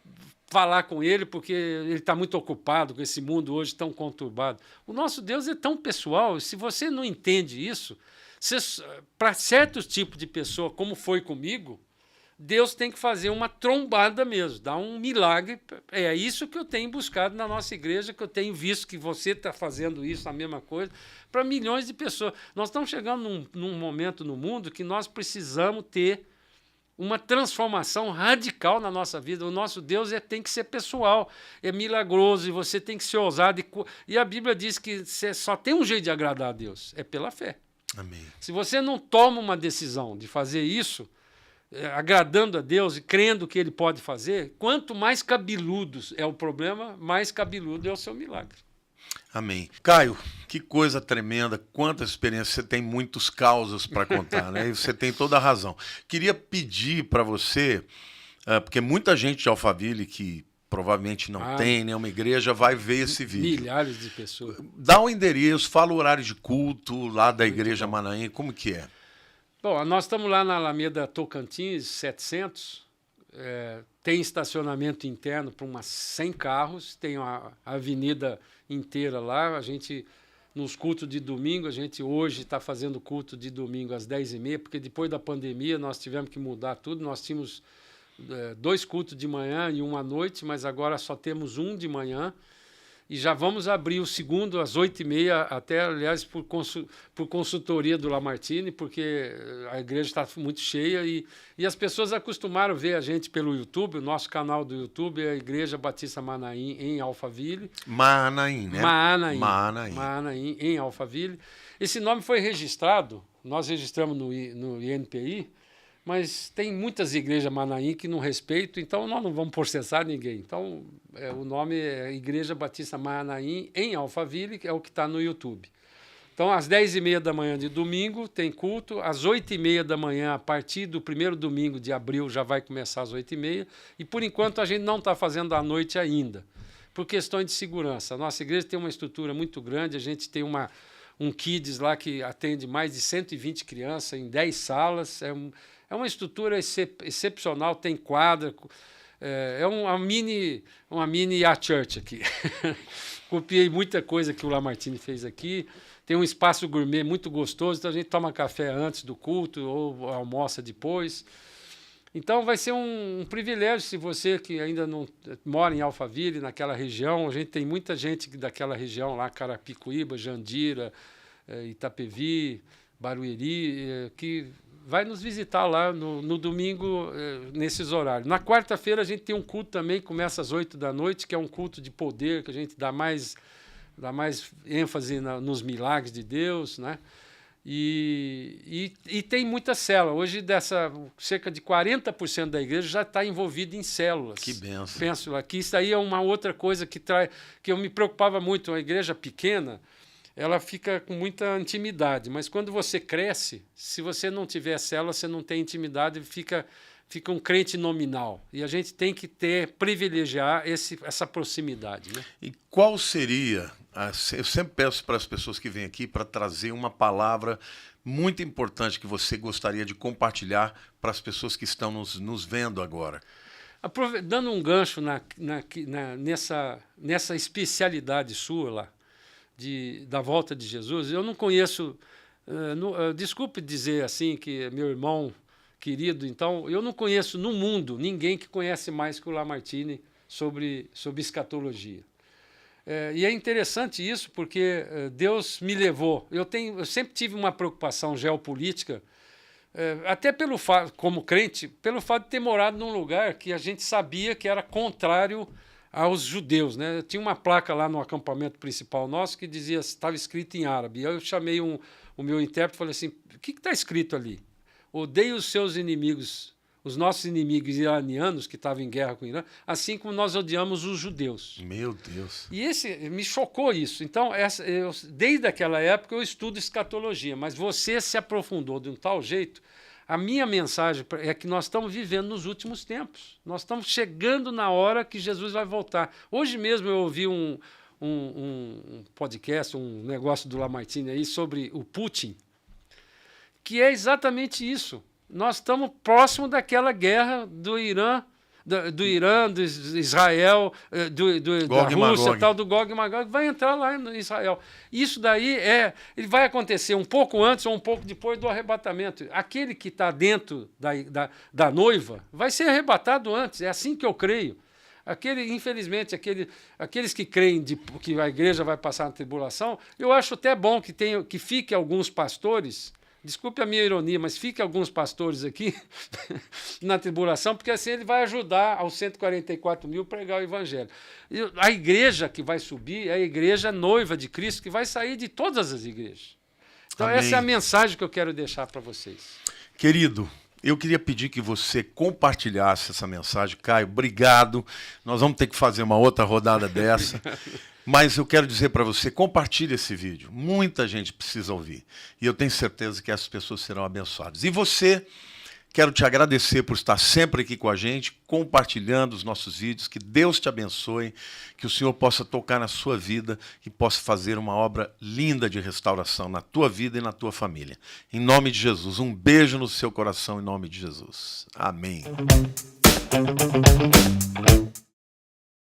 falar com ele porque ele está muito ocupado com esse mundo hoje tão conturbado. O nosso Deus é tão pessoal, se você não entende isso, para certos tipos de pessoa, como foi comigo, Deus tem que fazer uma trombada mesmo, dar um milagre. É isso que eu tenho buscado na nossa igreja, que eu tenho visto que você está fazendo isso, a mesma coisa, para milhões de pessoas. Nós estamos chegando num momento no mundo que nós precisamos ter uma transformação radical na nossa vida. O nosso Deus tem que ser pessoal, é milagroso, e você tem que ser ousado. E a Bíblia diz que você só tem um jeito de agradar a Deus, é pela fé. Amém. Se você não toma uma decisão de fazer isso, agradando a Deus e crendo que Ele pode fazer, quanto mais cabeludos é o problema, mais cabeludo é o seu milagre. Amém. Caio, que coisa tremenda, quanta experiência, você tem muitos causos para contar, né? E você tem toda a razão. Queria pedir para você, porque muita gente de Alphaville que provavelmente não tem nenhuma igreja vai ver esse vídeo. Milhares de pessoas. Dá o endereço, fala o horário de culto lá da Igreja Manaim, como que é? Bom, nós estamos lá na Alameda Tocantins, 700. Tem estacionamento interno para umas 100 carros. Tem a avenida inteira lá. A gente, nos cultos de domingo, a gente hoje está fazendo culto de domingo às 10h30, porque depois da pandemia nós tivemos que mudar tudo. Nós tínhamos 2 cultos de manhã e 1 à noite, mas agora só temos 1 de manhã. E já vamos abrir o segundo às 8h30, até, aliás, por consultoria do Lamartine, porque a igreja está muito cheia e as pessoas acostumaram a ver a gente pelo YouTube. O nosso canal do YouTube é a Igreja Batista Manaim, em Alphaville. Manaim, né? Manaim, em Alphaville. Esse nome foi registrado, nós registramos no INPI, mas tem muitas igrejas Manaim que não respeitam, então nós não vamos processar ninguém. Então, o nome é Igreja Batista Manaim, em Alphaville, que é o que está no YouTube. Então, às 10h30 da manhã de domingo tem culto, às 8h30 da manhã, a partir do primeiro domingo de abril, já vai começar às 8h30, e por enquanto a gente não está fazendo à noite ainda, por questões de segurança. A nossa igreja tem uma estrutura muito grande, a gente tem um Kids lá que atende mais de 120 crianças em 10 salas, é uma estrutura excepcional, tem quadra, é uma mini church aqui. Copiei muita coisa que o Lamartine fez aqui. Tem um espaço gourmet muito gostoso, então a gente toma café antes do culto ou almoça depois. Então vai ser um privilégio se você que ainda não mora em Alphaville, naquela região. A gente tem muita gente daquela região lá, Carapicuíba, Jandira, Itapevi, Barueri, que vai nos visitar lá no domingo, nesses horários. Na quarta-feira a gente tem um culto também, começa às 8 da noite, que é um culto de poder, que a gente dá mais ênfase nos milagres de Deus, né? E tem muita célula. Hoje, cerca de 40% da igreja já está envolvida em células. Que benção. Penso aqui, isso aí é uma outra coisa que eu me preocupava muito. Uma igreja pequena, ela fica com muita intimidade, mas quando você cresce, se você não tiver célula, você não tem intimidade, fica um crente nominal. E a gente tem que privilegiar essa proximidade. Né? E qual seria, eu sempre peço para as pessoas que vêm aqui para trazer uma palavra muito importante que você gostaria de compartilhar para as pessoas que estão nos vendo agora. Dando um gancho nessa especialidade sua lá, da volta de Jesus, eu não conheço, desculpe dizer assim, que é meu irmão querido, então, eu não conheço no mundo ninguém que conhece mais que o Lamartine sobre escatologia. E é interessante isso, porque Deus me levou. Eu sempre tive uma preocupação geopolítica, até pelo fato, como crente, pelo fato de ter morado num lugar que a gente sabia que era contrário aos judeus, né? Tinha uma placa lá no acampamento principal nosso que dizia, estava escrito em árabe. Eu chamei o meu intérprete e falei assim, o que está escrito ali? Odeie os seus inimigos, os nossos inimigos iranianos que estavam em guerra com o Irã, assim como nós odiamos os judeus. Meu Deus. E me chocou isso. Então, desde aquela época eu estudo escatologia, mas você se aprofundou de um tal jeito. A minha mensagem é que nós estamos vivendo nos últimos tempos. Nós estamos chegando na hora que Jesus vai voltar. Hoje mesmo eu ouvi um podcast, um negócio do Lamartine aí sobre o Putin, que é exatamente isso. Nós estamos próximo daquela guerra do Irã, do Israel, da Rússia, tal, do Gog e Magog, vai entrar lá em Israel. Isso daí ele vai acontecer um pouco antes ou um pouco depois do arrebatamento. Aquele que está dentro da noiva vai ser arrebatado antes, é assim que eu creio. Infelizmente, aqueles que creem que a igreja vai passar na tribulação, eu acho até bom que fique alguns pastores. Desculpe a minha ironia, mas fique alguns pastores aqui na tribulação, porque assim ele vai ajudar aos 144 mil a pregar o evangelho. E a igreja que vai subir é a igreja noiva de Cristo, que vai sair de todas as igrejas. Então, Amém. Essa é a mensagem que eu quero deixar para vocês. Querido, eu queria pedir que você compartilhasse essa mensagem. Caio, obrigado. Nós vamos ter que fazer uma outra rodada dessa. Mas eu quero dizer para você, compartilhe esse vídeo. Muita gente precisa ouvir. E eu tenho certeza que essas pessoas serão abençoadas. E você Quero te agradecer por estar sempre aqui com a gente, compartilhando os nossos vídeos. Que Deus te abençoe, que o Senhor possa tocar na sua vida e possa fazer uma obra linda de restauração na tua vida e na tua família. Em nome de Jesus, um beijo no seu coração, em nome de Jesus. Amém.